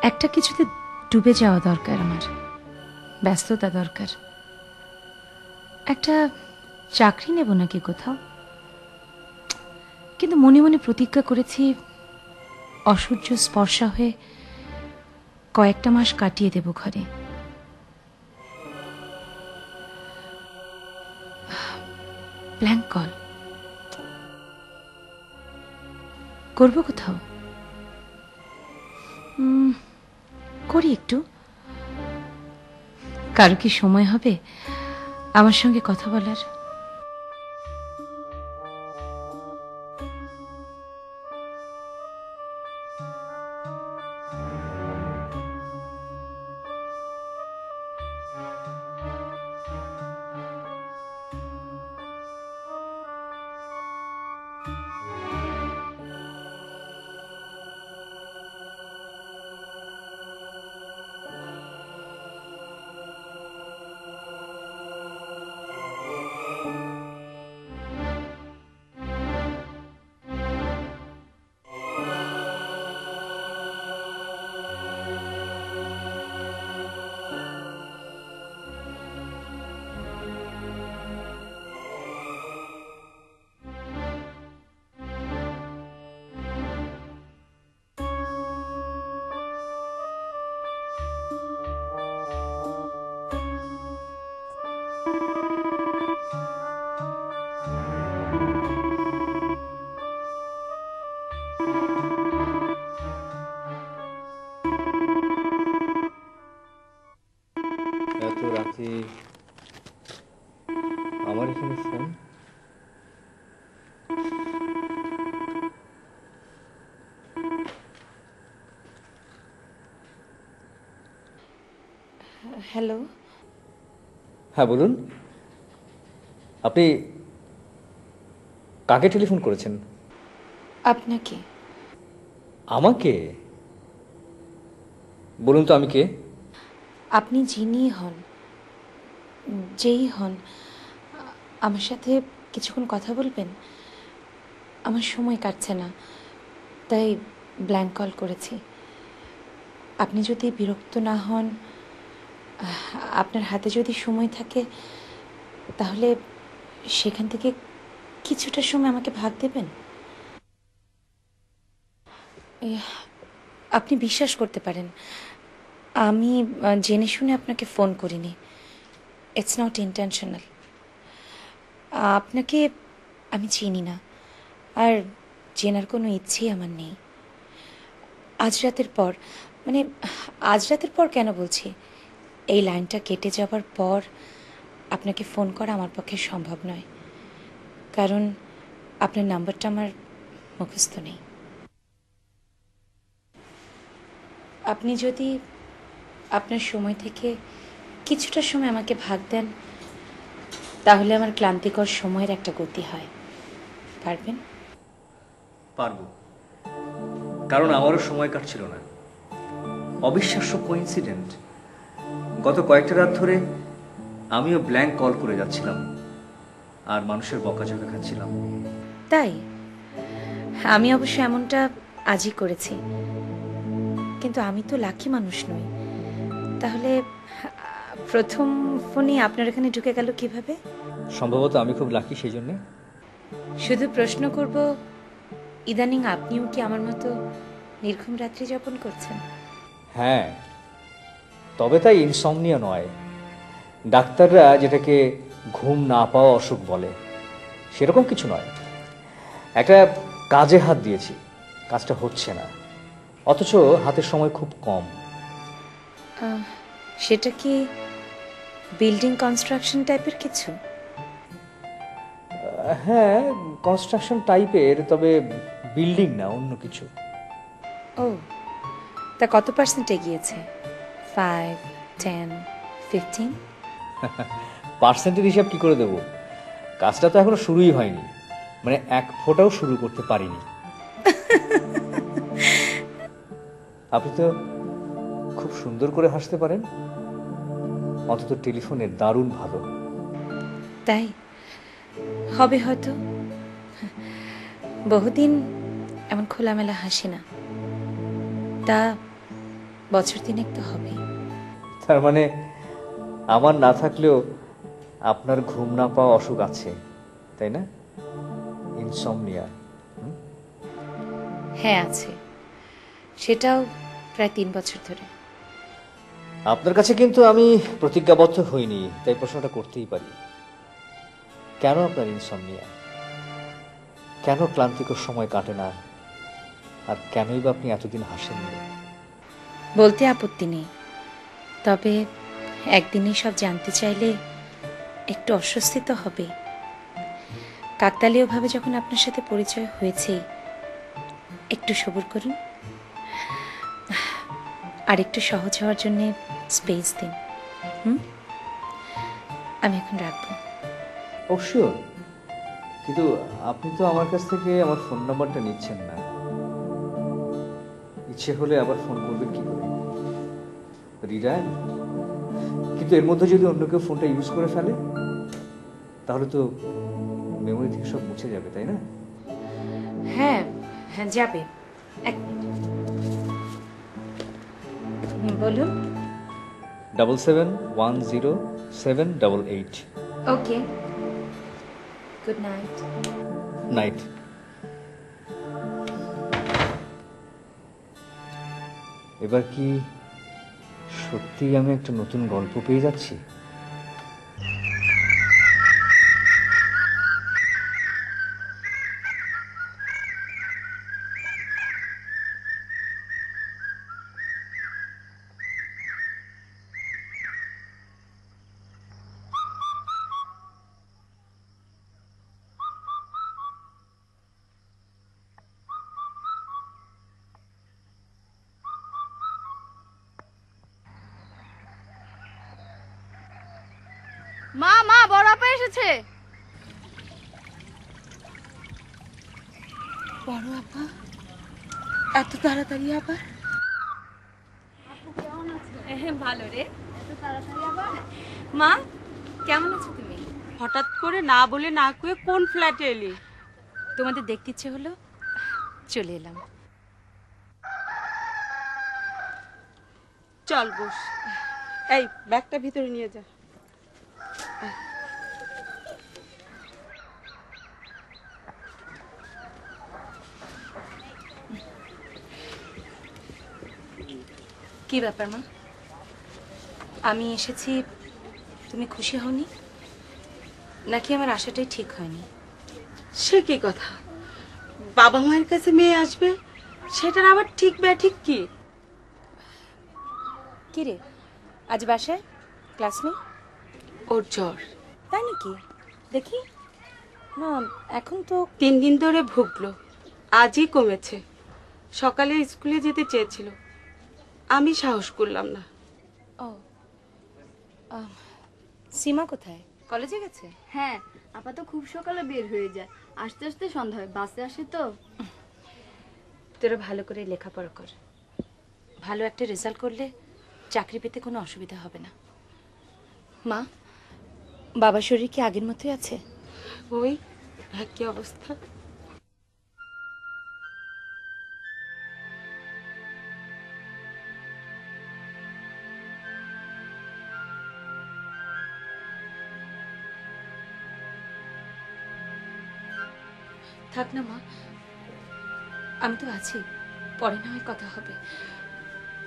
একটা কিছুতে ডুবে যাওয়া দরকার, আমার ব্যস্ততা দরকার। একটা চাকরি নেব নাকি কোথাও, কিন্তু মনে মনে প্রতিজ্ঞা করেছি অসহ্য স্পর্শা হয়ে কয়েকটা মাস কাটিয়ে দেব ঘরে। ব্ল্যাঙ্ক কল করবো কোথাও, করি একটু। কারো কি সময় হবে আমার সঙ্গে কথা বলার? এত রাতে আমার এখানে ফোন? হ্যালো। হ্যাঁ বলুন, আপনি কাকে টেলিফোন করেছেন? আপনাকে। আমাকে? বলুন তো আমি কে? আপনি যিনি হন, যেই হন, আমার সাথে কিছুক্ষণ কথা বলবেন? আমার সময় কাটছে না, তাই ব্ল্যাঙ্ক কল করেছি। আপনি যদি বিরক্ত না হন, আপনার হাতে যদি সময় থাকে, তাহলে সেখান থেকে কিছুটা সময় আমাকে ভাগ দেবেন। আপনি বিশ্বাস করতে পারেন, আমি জেনে শুনে আপনাকে ফোন করিনি। It's not intentional. আপনাকে আমি চিনি না, আর চেনার কোনো ইচ্ছেই আমার নেই। আজ রাতের পর, মানে আজ রাতের পর কেন বলছি, এই লাইনটা কেটে যাবার পর আপনাকে ফোন করা আমার পক্ষে সম্ভব নয়, কারণ আপনার নাম্বারটা আমার মুখস্থ নেই। আপনি যদি আপনার সময় থেকে কিছুটা সময় আমাকে ভাগ দেন, তাহলে আমার ক্লান্তিকর সময়ের একটা গতি হয়। পারবেন? পারবো, কারণ আমারও সময় কাটছিল না। অবিশ্বাস্য কোইন্সিডেন্ট, গত কয়েকটা রাত ধরে আমিও ব্ল্যাঙ্ক কল করে যাচ্ছিলাম আর মানুষের বকাঝকা খাচ্ছিলাম। তাই আমি অবশ্য এমনটা আজই করেছি, কিন্তু আমি তো লাকি মানুষ নই। তাহলে প্রথম ফোনে আপনার এখানে ঢুকে গেল কিভাবে? সম্ভবত আমি খুব লাকি সেই জন্যে। শুধু প্রশ্ন করব, ইদানিং আপনিও কি আমার মতো নির্ঘুম রাত্রি যাপন করছেন? হ্যাঁ, তবে তাই ইনসমনিয়া নয়। ডাক্তাররা যেটাকে ঘুম না পাওয়া অসুখ বলে, সেরকম কিছু নয়। একটা কাজে হাত দিয়েছি, কাজটা হচ্ছে না, অথচ হাতের সময় খুব কম। সেটা কি বিল্ডিং কনস্ট্রাকশন টাইপের কিছু? হ্যাঁ, কনস্ট্রাকশন টাইপের, তবে বিল্ডিং না, অন্য কিছু। ও, তা কত পার্সেন্ট এগিয়েছে? 5, 10, 15? পার্সেন্টের হিসাব কি করে দেব? কাজটা তো এখনো শুরুই হয়নি, মানে এক ফোঁটাও শুরু করতে পারিনি। আপনি তো খুব সুন্দর করে হাসতে পারেন, অন্তত টেলিফোনে দারুণ ভালো। তাই হবে হয়তো। বহুদিন এমন খোলামেলা হাসি না, তা বছর দিনেক তো হবে। তার মানে আমার না থাকলেও আপনার ঘুম না পাওয়া অসুখ আছে, তাই না? ইনসমনিয়া। হ্যাঁ আছে, সেটাও প্রায় 3 বছর ধরে। আপনার কাছে কিন্তু আমি প্রতিজ্ঞাবদ্ধ হইনি, তাই প্রশ্নটা করতেই পারি। কেন আপনার ইনসমনিয়া? কেন ক্লান্তিকর সময় কাটে না? আর কেনই বা আপনি এতদিন হাসেননি? বলতে আপত্তি নেই, তবে একদিনই সব জানতে চাইলে একটু অস্বস্তি তো হবে। কাকতালীয়ভাবে যখন আপনার সাথে পরিচয় হয়েছে, একটু সবুর করুন, আর একটু সহজ হওয়ার জন্য স্পেস দিন। আমি এখন রাখবো। অবশ্যই, কিন্তু আপনি তো আমার কাছ থেকে আমার ফোন নাম্বারটা নিচ্ছেন না। ইচ্ছে হলে আবার ফোন করবেন কি করে? রিডায়াল? কিন্তু এর মধ্যে যদি অন্য কেউ ফোনটা ইউজ করে ফেলে, তাহলে তো মেমোরি থেকে সব মুছে যাবে, তাই না? হ্যাঁ হ্যাঁ, যাবে। বলুন। 77107888। ওকে, গুড নাইট। নাইট। এবার কি সত্যি আমি একটা নতুন গল্প পেয়ে যাচ্ছি? মা মা, বড় আপা এসেছে। বড় আপা এত তাড়াতাড়ি আবার? ভালো রে, মা কেমন আছো তুমি? হঠাৎ করে না বলে না কয়ে কোন ফ্ল্যাটে এলি? তোমাদের দেখতে ইচ্ছে হলো, চলে এলাম। চল বস। এই ব্যাগটা ভিতরে নিয়ে যা। কি ব্যাপার মা, আমি এসেছি, তুমি খুশি হওনি নাকি আমার আশাটাই ঠিক হয়নি? সে কি কথা? বাবা মায়ের কাছে মেয়ে আসবে, সেটার আবার ঠিক ব্যাঠিক কি? কি রে, আজ বাসায় ক্লাস নেই? ওর জ্বর। তাই নাকি? দেখি না, এখন তো 3 দিন ধরে ভুগলো, আজই কমেছে। সকালে স্কুলে যেতে চেয়েছিল, আমি সাহস করলাম না। ও, সীমা কোথায়? কলেজে গেছে? হ্যাঁ, আপা তো খুব সকালে বের হয়ে যায়, আস্তে আস্তে সন্ধ্যা হয়, বাসে আসে তো। তোরা ভালো করে লেখাপড়া কর, ভালো একটা রেজাল্ট করলে চাকরি পেতে কোনো অসুবিধা হবে না। মা, বাবার শরীর কি আগের মতোই আছে? ওই একই অবস্থা। থাক না মা, আমি তো আছি, পরে না হয় কথা হবে।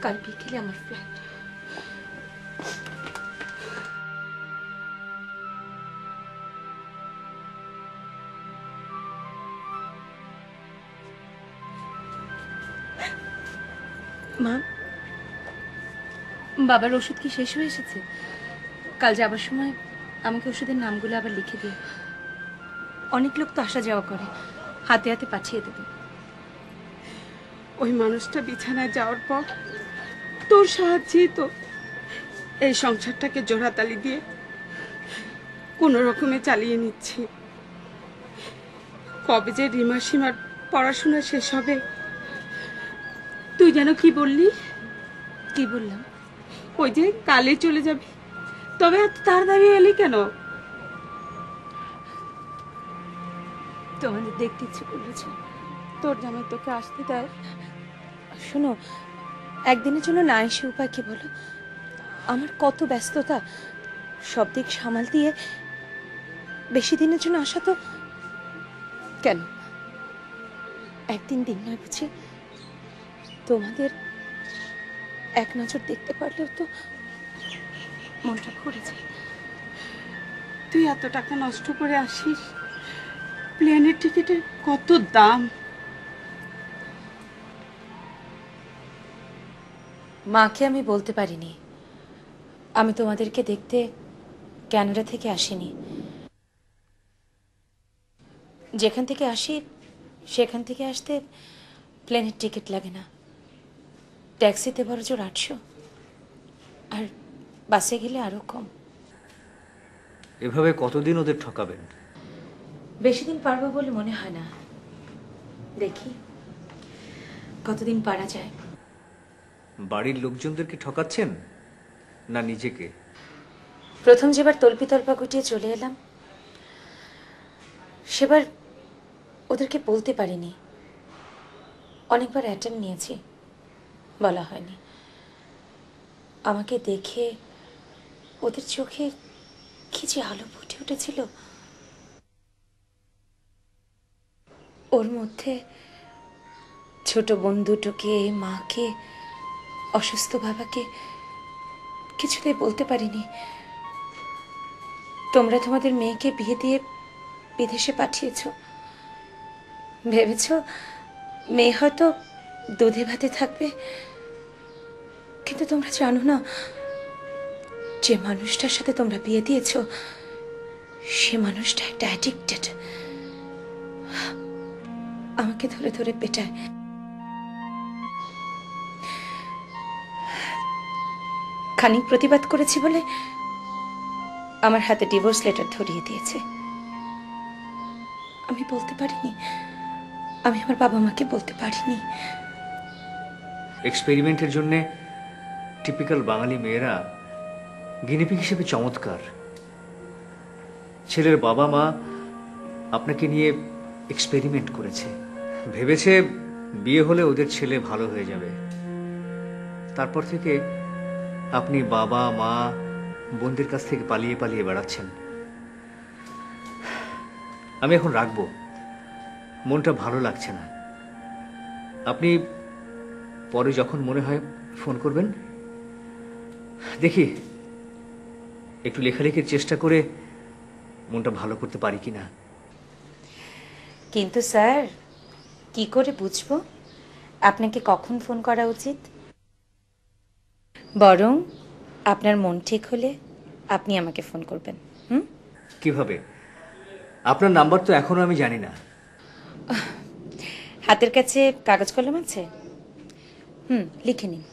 কাল বিকেলে আমার ফ্লাইট। মা, বাবার ওষুধ কি শেষ হয়ে এসেছে? কাল যাবার সময় আমাকে ওষুধের নামগুলো আবার লিখে দিও। অনেক লোক তো আসা যাওয়া করে, হাতে হাতে পাঠিয়ে দেবে। ওই মানুষটা বিছানায় যাওয়ার পর তোর সাহায্যেই তো এই সংসারটাকে জোড়াতালি দিয়ে কোনো রকমে চালিয়ে নিচ্ছি। কবে যে রিমা সীমার পড়াশোনা শেষ হবে। তুই যেন কি বললি? কি বললাম? ওই যে কালে চলে যাবি, তবে এত তাড়াতাড়ি এলি কেন? তোমাদের দেখতে ইচ্ছে করলেছে। তোর জামাই তোকে আসতে দেয়? শোনো, একদিনের জন্য না এসে উপায় কি বলো? আমার কত ব্যস্ততা, সব দিক সামাল দিয়ে বেশি দিনের জন্য আসা তো কেন? একদিন দিন নয় বুঝি? তোমাদের এক নজর দেখতে পারলেও তো মনটা ভরে যায়। তুই এত টাকা নষ্ট করে আসিস, প্লেনের টিকিটের কত দাম। মাকে আমি বলতে পারিনি আমি তোমাদেরকে দেখতে কানাডা থেকে আসিনি। যেখান থেকে আসি সেখান থেকে আসতে প্লেনের টিকিট লাগে না, ট্যাক্সিতে বড় জোর 800, আর বাসে গেলে আরো কম। এভাবে কতদিন ওদের ঠকাবেন? বেশি দিন পারবো বলে মনে হয় না, দেখি কতদিন পারা যায়। বাড়ির লোকজনদেরকে ঠকাচ্ছেন না নিজেকে? প্রথম যেবার তল্পি তল্পা গুটিয়ে চলে এলাম, সেবার ওদেরকে বলতে পারিনি। অনেকবার অ্যাটেম্প নিয়েছি, বলা হয়নি। আমাকে দেখে ওদের চোখে কি যে আলো ফুটে উঠেছিল। ওর মধ্যে ছোট বোন দুটোকে, মাকে, অসুস্থ বাবাকে কিছুতেই বলতে পারিনি। তোমরা তোমাদের মেয়েকে বিয়ে দিয়ে বিদেশে পাঠিয়েছ, ভেবেছ মেয়ে হয়তো দুধে ভাতে থাকবে, কিন্তু তোমরা জানো না যে মানুষটার সাথে তোমরা বিয়ে দিয়েছ সে মানুষটা একটা অ্যাডিক্টেড। আমাকে ধরে ধরে পেটায়। খানিক প্রতিবাদ করেছি বলে আমার হাতে ডিভোর্স লেটার ধরিয়ে দিয়েছে। আমি বলতে পারিনি, আমি আমার বাবা মাকে বলতে পারিনি। এক্সপেরিমেন্টের জন্য টিপিক্যাল বাঙালি মেয়েরা গিনিপিগ হিসেবে চমৎকার। ছেলের বাবা মা আপনাকে নিয়ে এক্সপেরিমেন্ট করেছে, ভেবেছে বিয়ে হলে ওদের ছেলে ভালো হয়ে যাবে। তারপর থেকে আপনি বাবা মা বোনদের কাছ থেকে পালিয়ে পালিয়ে বেড়াচ্ছেন। আমি এখন রাখবো, মনটা ভালো লাগছে না। আপনি পরে যখন মনে হয় ফোন করবেন। দেখি একটু লেখালেখির চেষ্টা করে মনটা ভালো করতে পারি কিনা। কিন্তু স্যার, কি করে বুঝবো আপনাকে কখন ফোন করা উচিত? বরং আপনার মন ঠিক হলে আপনি আমাকে ফোন করবেন। কিভাবে? আপনার নাম্বার তো এখনো আমি জানি না। হাতের কাছে কাগজ কলম আছে? লিখে নিন।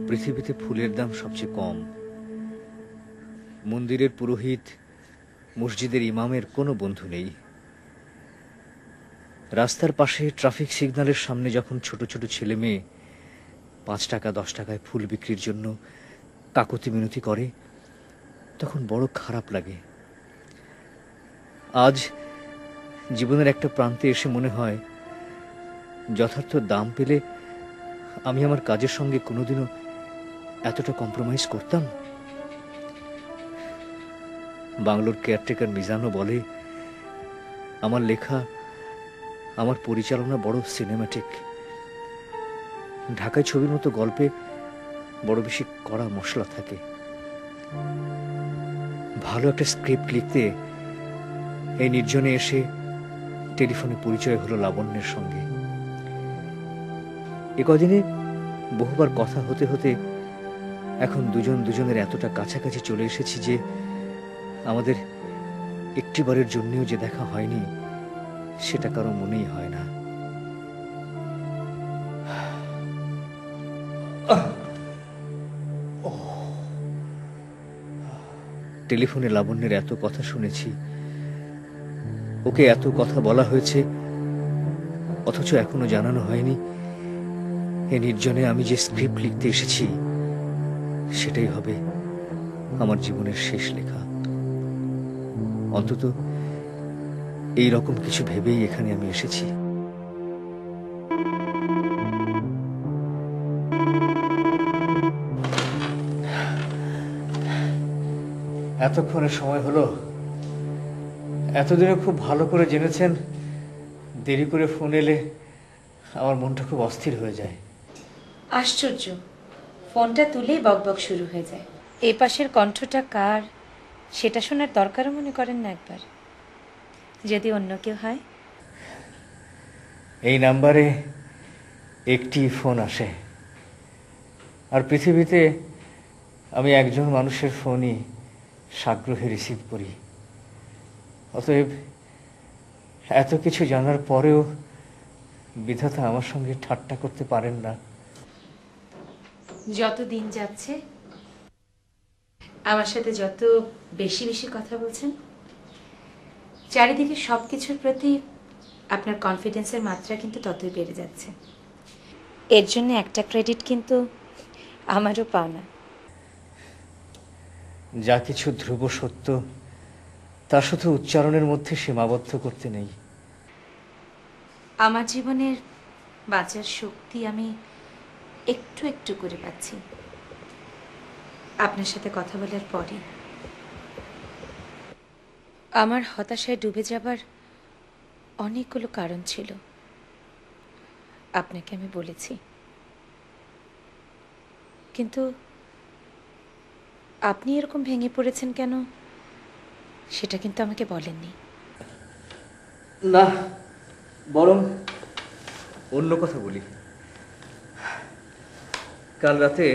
পৃথিবীতে ফুলের দাম সবচেয়ে কম। মন্দিরের পুরোহিত, মসজিদের ইমামের কোনো বন্ধু নেই। রাস্তার পাশে ট্রাফিক সিগন্যালের সামনে যখন ছোট ছোট ছেলে মেয়ে 5 টাকা 10 টাকায় ফুল বিক্রির জন্য কাকুতি মিনতি করে, তখন বড় খারাপ লাগে। আজ জীবনের একটা প্রান্তে এসে মনে হয় যথার্থ দাম পেলে আমি আমার কাজের সঙ্গে কোনোদিনও এতটা কম্প্রোমাইজ করতাম? বাংলোর কেয়ারটেকার মিজানও বলে আমার লেখা, আমার পরিচালনা বড় সিনেম্যাটিক। ঢাকায় ছবির মতো গল্পে বড় বেশি কড়া মশলা থাকে। ভালো একটা স্ক্রিপ্ট লিখতে এই নির্জনে এসে টেলিফোনে পরিচয় হলো লাবণ্যের সঙ্গে। এ কদিনে বহুবার কথা হতে হতে এখন দুজন দুজনের এতটা কাছাকাছি চলে এসেছি যে আমাদের একটিবারের জন্যও যে দেখা হয়নি সেটা কারো মনেই হয় না। টেলিফোনে লাবণ্যের এত কথা শুনেছি, ওকে এত কথা বলা হয়েছে, অথচ এখনো জানানো হয়নি এ নির্জনে আমি যে স্ক্রিপ্ট লিখতে এসেছি সেটাই হবে আমার জীবনের শেষ লেখা। অন্তত এই রকম কিছু ভেবেই এখানে আমি এসেছি। এতক্ষণে সময় হলো। এতদিনে খুব ভালো করে জেনেছেন দেরি করে ফোন এলে আমার মনটা খুব অস্থির হয়ে যায়। আশ্চর্য, ফোনটা তুলেই বকবক শুরু হয়ে যায়। এ পাশের কণ্ঠটা কার সেটা শোনার দরকারও মনে করেন না একবার? যদি অন্য কেউ হয়? এই নাম্বারে একটি ফোন আসে, আর পৃথিবীতে আমি একজন মানুষের ফোনই সাগ্রহে রিসিভ করি। অতএব এত কিছু জানার পরেও বিধাতা আমার সঙ্গে ঠাট্টা করতে পারেন না। যত দিন যাচ্ছে আমার সাথে যত বেশি বেশি কথা বলছেন, চারিদিকে সবকিছুর প্রতি আপনার কনফিডেন্সের মাত্রা কিন্তু ততই বেড়ে যাচ্ছে। এর জন্য একটা ক্রেডিট কিন্তু আমারও পাওনা। যা কিছু ধ্রুব সত্য তা শুধু উচ্চারণের মধ্যে সীমাবদ্ধ করতে নেই। আমার জীবনের বাঁচার শক্তি আমি একটু একটু করে পাচ্ছি আপনার সাথে কথা বলার পরে। আমার হতাশায় ডুবে যাবার অনেকগুলো কারণ ছিল, আপনাকে আমি বলেছি, কিন্তু আপনি এরকম ভেঙে পড়েছেন কেন সেটা কিন্তু আমাকে বলেননি। না, বরং অন্য কথা বলি। কাল রাতে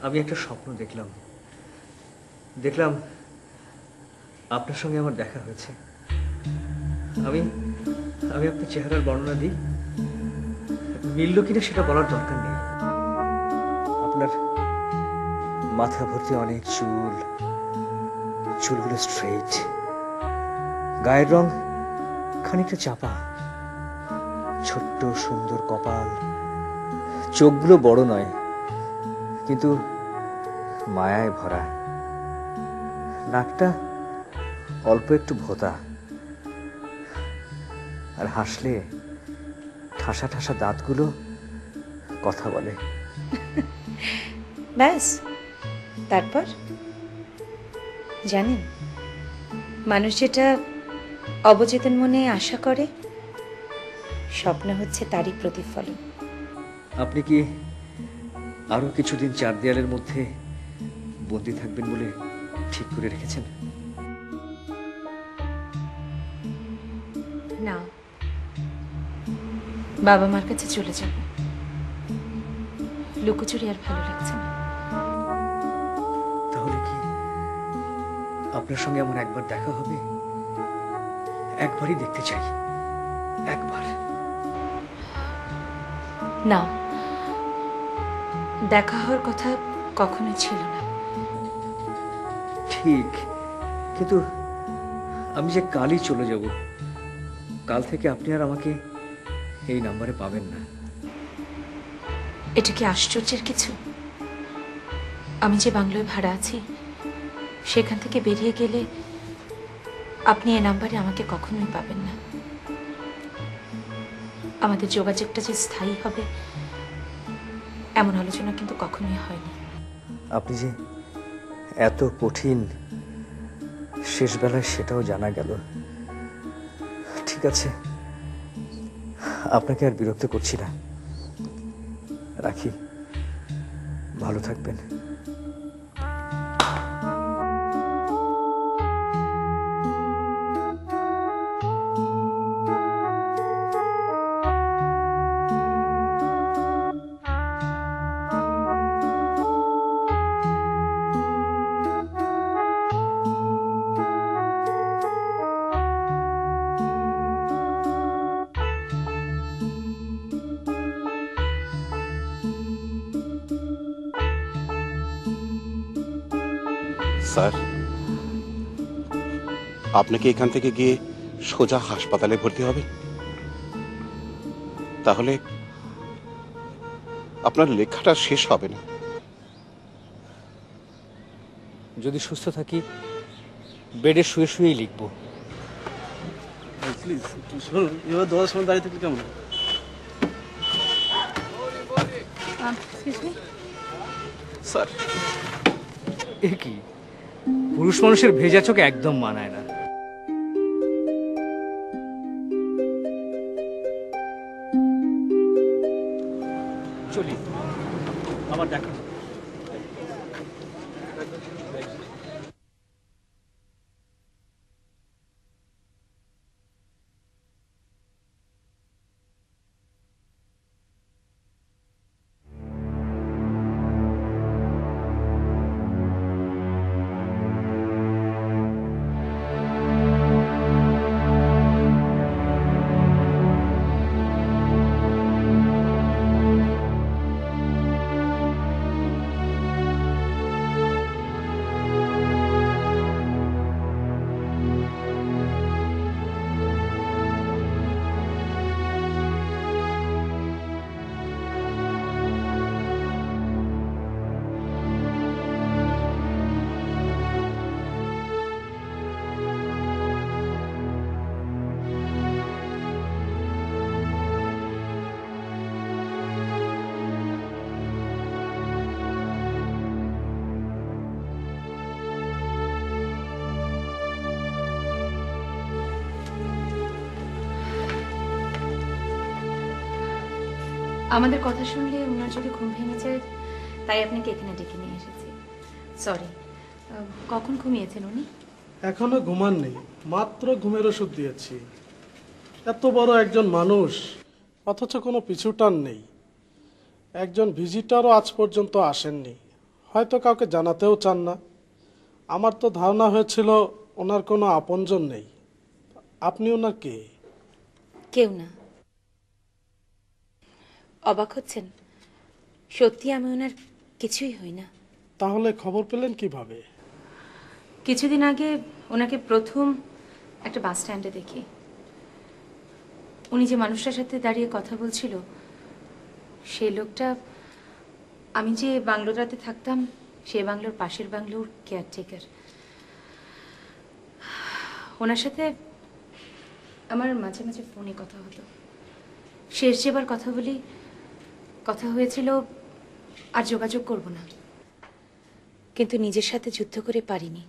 আমি একটা স্বপ্ন দেখলাম আপনার সঙ্গে আমার দেখা হয়েছে। আমি আপনার চেহারার বর্ণনা দিই, মিলল কিনা সেটা বলার দরকার নেই। আপনার মাথা ভর্তি অনেক চুলগুলো স্ট্রেট, গায়ের রং খানিকটা চাপা, ছোট্ট সুন্দর কপাল, চোখগুলো বড় নয় কিন্তু মায়ায় ভরা, নাকটা অল্প একটু ভোঁতা, আর হাসলে ঠাসা ঠাসা দাঁতগুলো কথা বলে। ব্যাস, তারপর জানেন, মানুষ যেটা অবচেতন মনে আশা করে স্বপ্ন হচ্ছে তারই প্রতিফলন। আপনি কি আরো কিছুদিন চার দেয়ালের মধ্যে বন্দী থাকবেন বলে ঠিক করে রেখেছেন? না, বাবা মার কাছে চলে যাব। লুকোচুরি আর ভালো লাগছে না। তাহলে কি আপনার সঙ্গে আমার একবার দেখা হবে? একবারই দেখতে চাই, একবার। না, দেখা হওয়ার কথা কখনোই ছিল না। ঠিক, কিন্তু আমি যে কালই চলে যাব, কাল থেকে আপনি আর আমাকে এই নাম্বারে পাবেন না। এটা কি আশ্চর্যের কিছু? আমি যে বাংলোয় ভাড়া আছি সেখান থেকে বেরিয়ে গেলে আপনি এই নাম্বারে আমাকে কখনোই পাবেন না। আমাদের যোগাযোগটা যে স্থায়ী হবে এমন আলোচনা কিন্তু কখনোই হয়নি। আপনি যে এত কঠিন, শেষ বেলায় সেটাও জানা গেল। ঠিক আছে, আপনাকে আর বিরক্ত করছি না, রাখি। ভালো থাকবেন। স্যার, আপনাকে এখান থেকে গিয়ে সোজা হাসপাতালে ভর্তি হবে, তাহলে আপনার লেখাটা শেষ হবে না। যদি সুস্থ থাকি বেডে শুয়ে শুয়েই লিখবো। প্লিজ এবার 10 মিনিট দাঁড়িয়ে থাকলে কেমন? স্যার, এ কি? পুরুষ মানুষের ভেজা চোখে একদম মানায় না। চলি, আবার দেখা। আমাদের কথা শুনলে ওনার যদি ঘুম ভেঙে যায়, তাই আপনাকে এখানে ডেকে নিয়ে এসেছি। সরি। কখন ঘুমিয়েছেন উনি? এখনো ঘুমাননি, মাত্র ঘুমের ওষুধ দিয়েছি। এত বড় একজন মানুষ, অথচ কোনো পিছুটান নেই। একজন ভিজিটরও আজ পর্যন্ত আসেননি, হয়তো কাউকে জানাতেও চান না। আমার তো ধারণা হয়েছিল ওনার কোনো আপনজন নেই। আপনি ওনার কে? কেউ না। অবাক হচ্ছেন? সত্যি আমি ওনার কিছুই হই না। তাহলে খবর পেলেন কিভাবে? কিছুদিন আগে ওনাকে প্রথম একটা বাস স্ট্যান্ডে দেখি। উনি যে মানুষটার সাথে দাঁড়িয়ে কথা বলছিল, সেই লোকটা আমি যে বাংলোটাতে থাকতাম সেই বাংলোর পাশের বাংলোর কেয়ারটেকার। ওনার সাথে আমার মাঝে মাঝে ফোনে কথা হতো। শেষ যেবার কথা হয়েছিল আর যোগাযোগ করব না, কিন্তু নিজের সাথে যুদ্ধ করে পারিনি।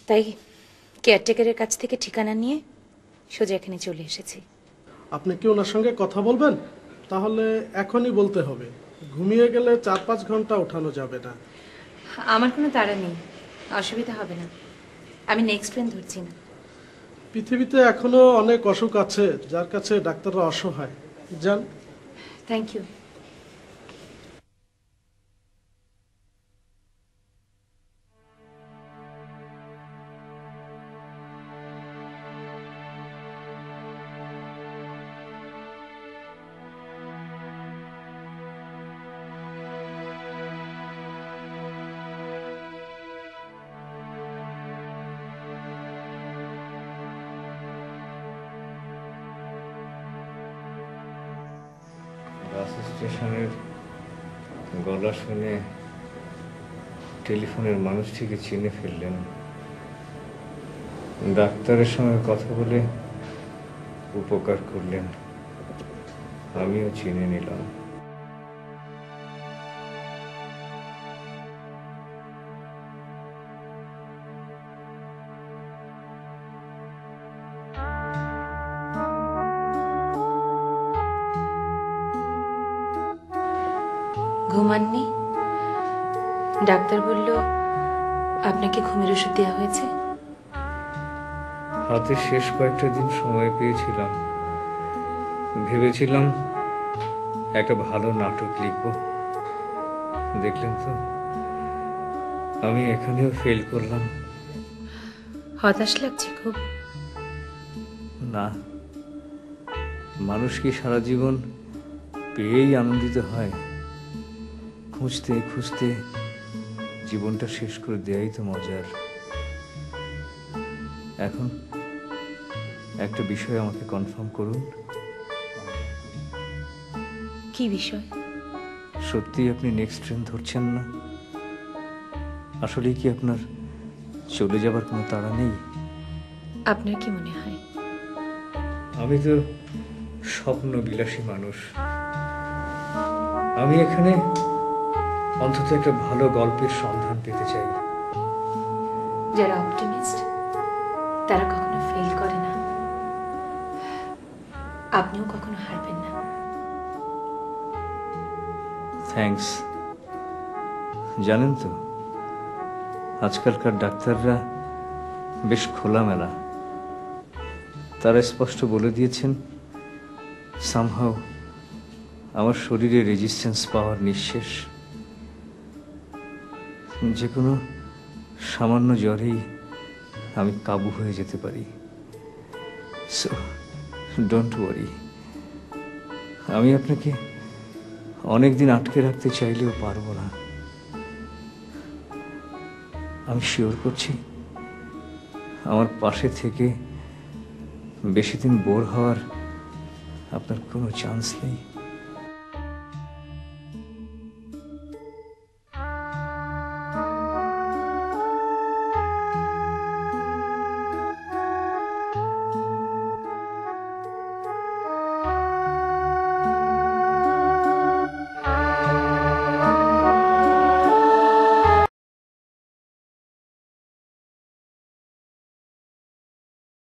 তাই কেয়ারটেকারের কাছ থেকে ঠিকানা নিয়ে সোজা এখানে চলে এসেছি। আপনি কি ওনার সঙ্গে কথা বলবেন? তাহলে এখনই বলতে হবে, ঘুমিয়ে গেলে 4-5 ঘন্টা ওঠানো যাবে না। আমার কোনো তাড়া নেই, অসুবিধা হবে না। আমি নেক্সট ট্রেন ধরছি না। পৃথিবীতে এখনো অনেক অসুখ আছে যার কাছে ডাক্তাররা অসহায়। যান। Thank you. বাস স্টেশনের গলা শুনে টেলিফোনের মানুষটিকে চিনে ফেললেন। ডাক্তারের সঙ্গে কথা বলে উপকার করলেন। আমিও চিনে নিলাম। ঘুমাননি? ডাক্তার বলল আপনাকে ঘুমের ওষুধ দেওয়া হয়েছে। হাতে শেষ কয়েকটা দিন সময় পেয়েছিলাম, ভেবেছিলাম একটা ভালো নাটক লিখব। দেখলেন তো, আমি এখানেও ফেল করলাম। হতাশ লাগছে খুব? না, মানুষ কি সারা জীবন পেয়েই আনন্দিত হয়? খুঁজতে খুঁজতে জীবনটা শেষ করে দেয়াই তো মজার। এখন একটা বিষয় আমাকে কনফার্ম করুন। কি বিষয়? সত্যি আপনি নেক্সট ট্রেন ধরছেন না? আসলে কি আপনার চলে যাবার কোনো তাড়া নেই? আপনার কি মনে হয়? আমি তো স্বপ্ন বিলাসী মানুষ। আমি এখানে অন্তত একটা ভালো গল্পের সন্ধান পেতে চাই। যারা অপটিমিস্ট তারা কখনো ফেল করে না। আপনিও কখনো হারবেন না। থ্যাঙ্কস। জানেন তো, আজকালকার ডাক্তাররা বেশ খোলামেলা। তারা স্পষ্ট বলে দিয়েছেন সামহাও আমার শরীরে রেজিস্ট্যান্স পাওয়ার নিঃশেষ। যে কোনো সামান্য জ্বরেই আমি কাবু হয়ে যেতে পারি। So don't worry. আমি আপনাকে অনেক দিন আটকে রাখতে চাইলেও পারবো না। আমি শিওর করছি, আমার পাশে থেকে বেশি দিন বোর হওয়ার আপনার কোনো চান্স নেই।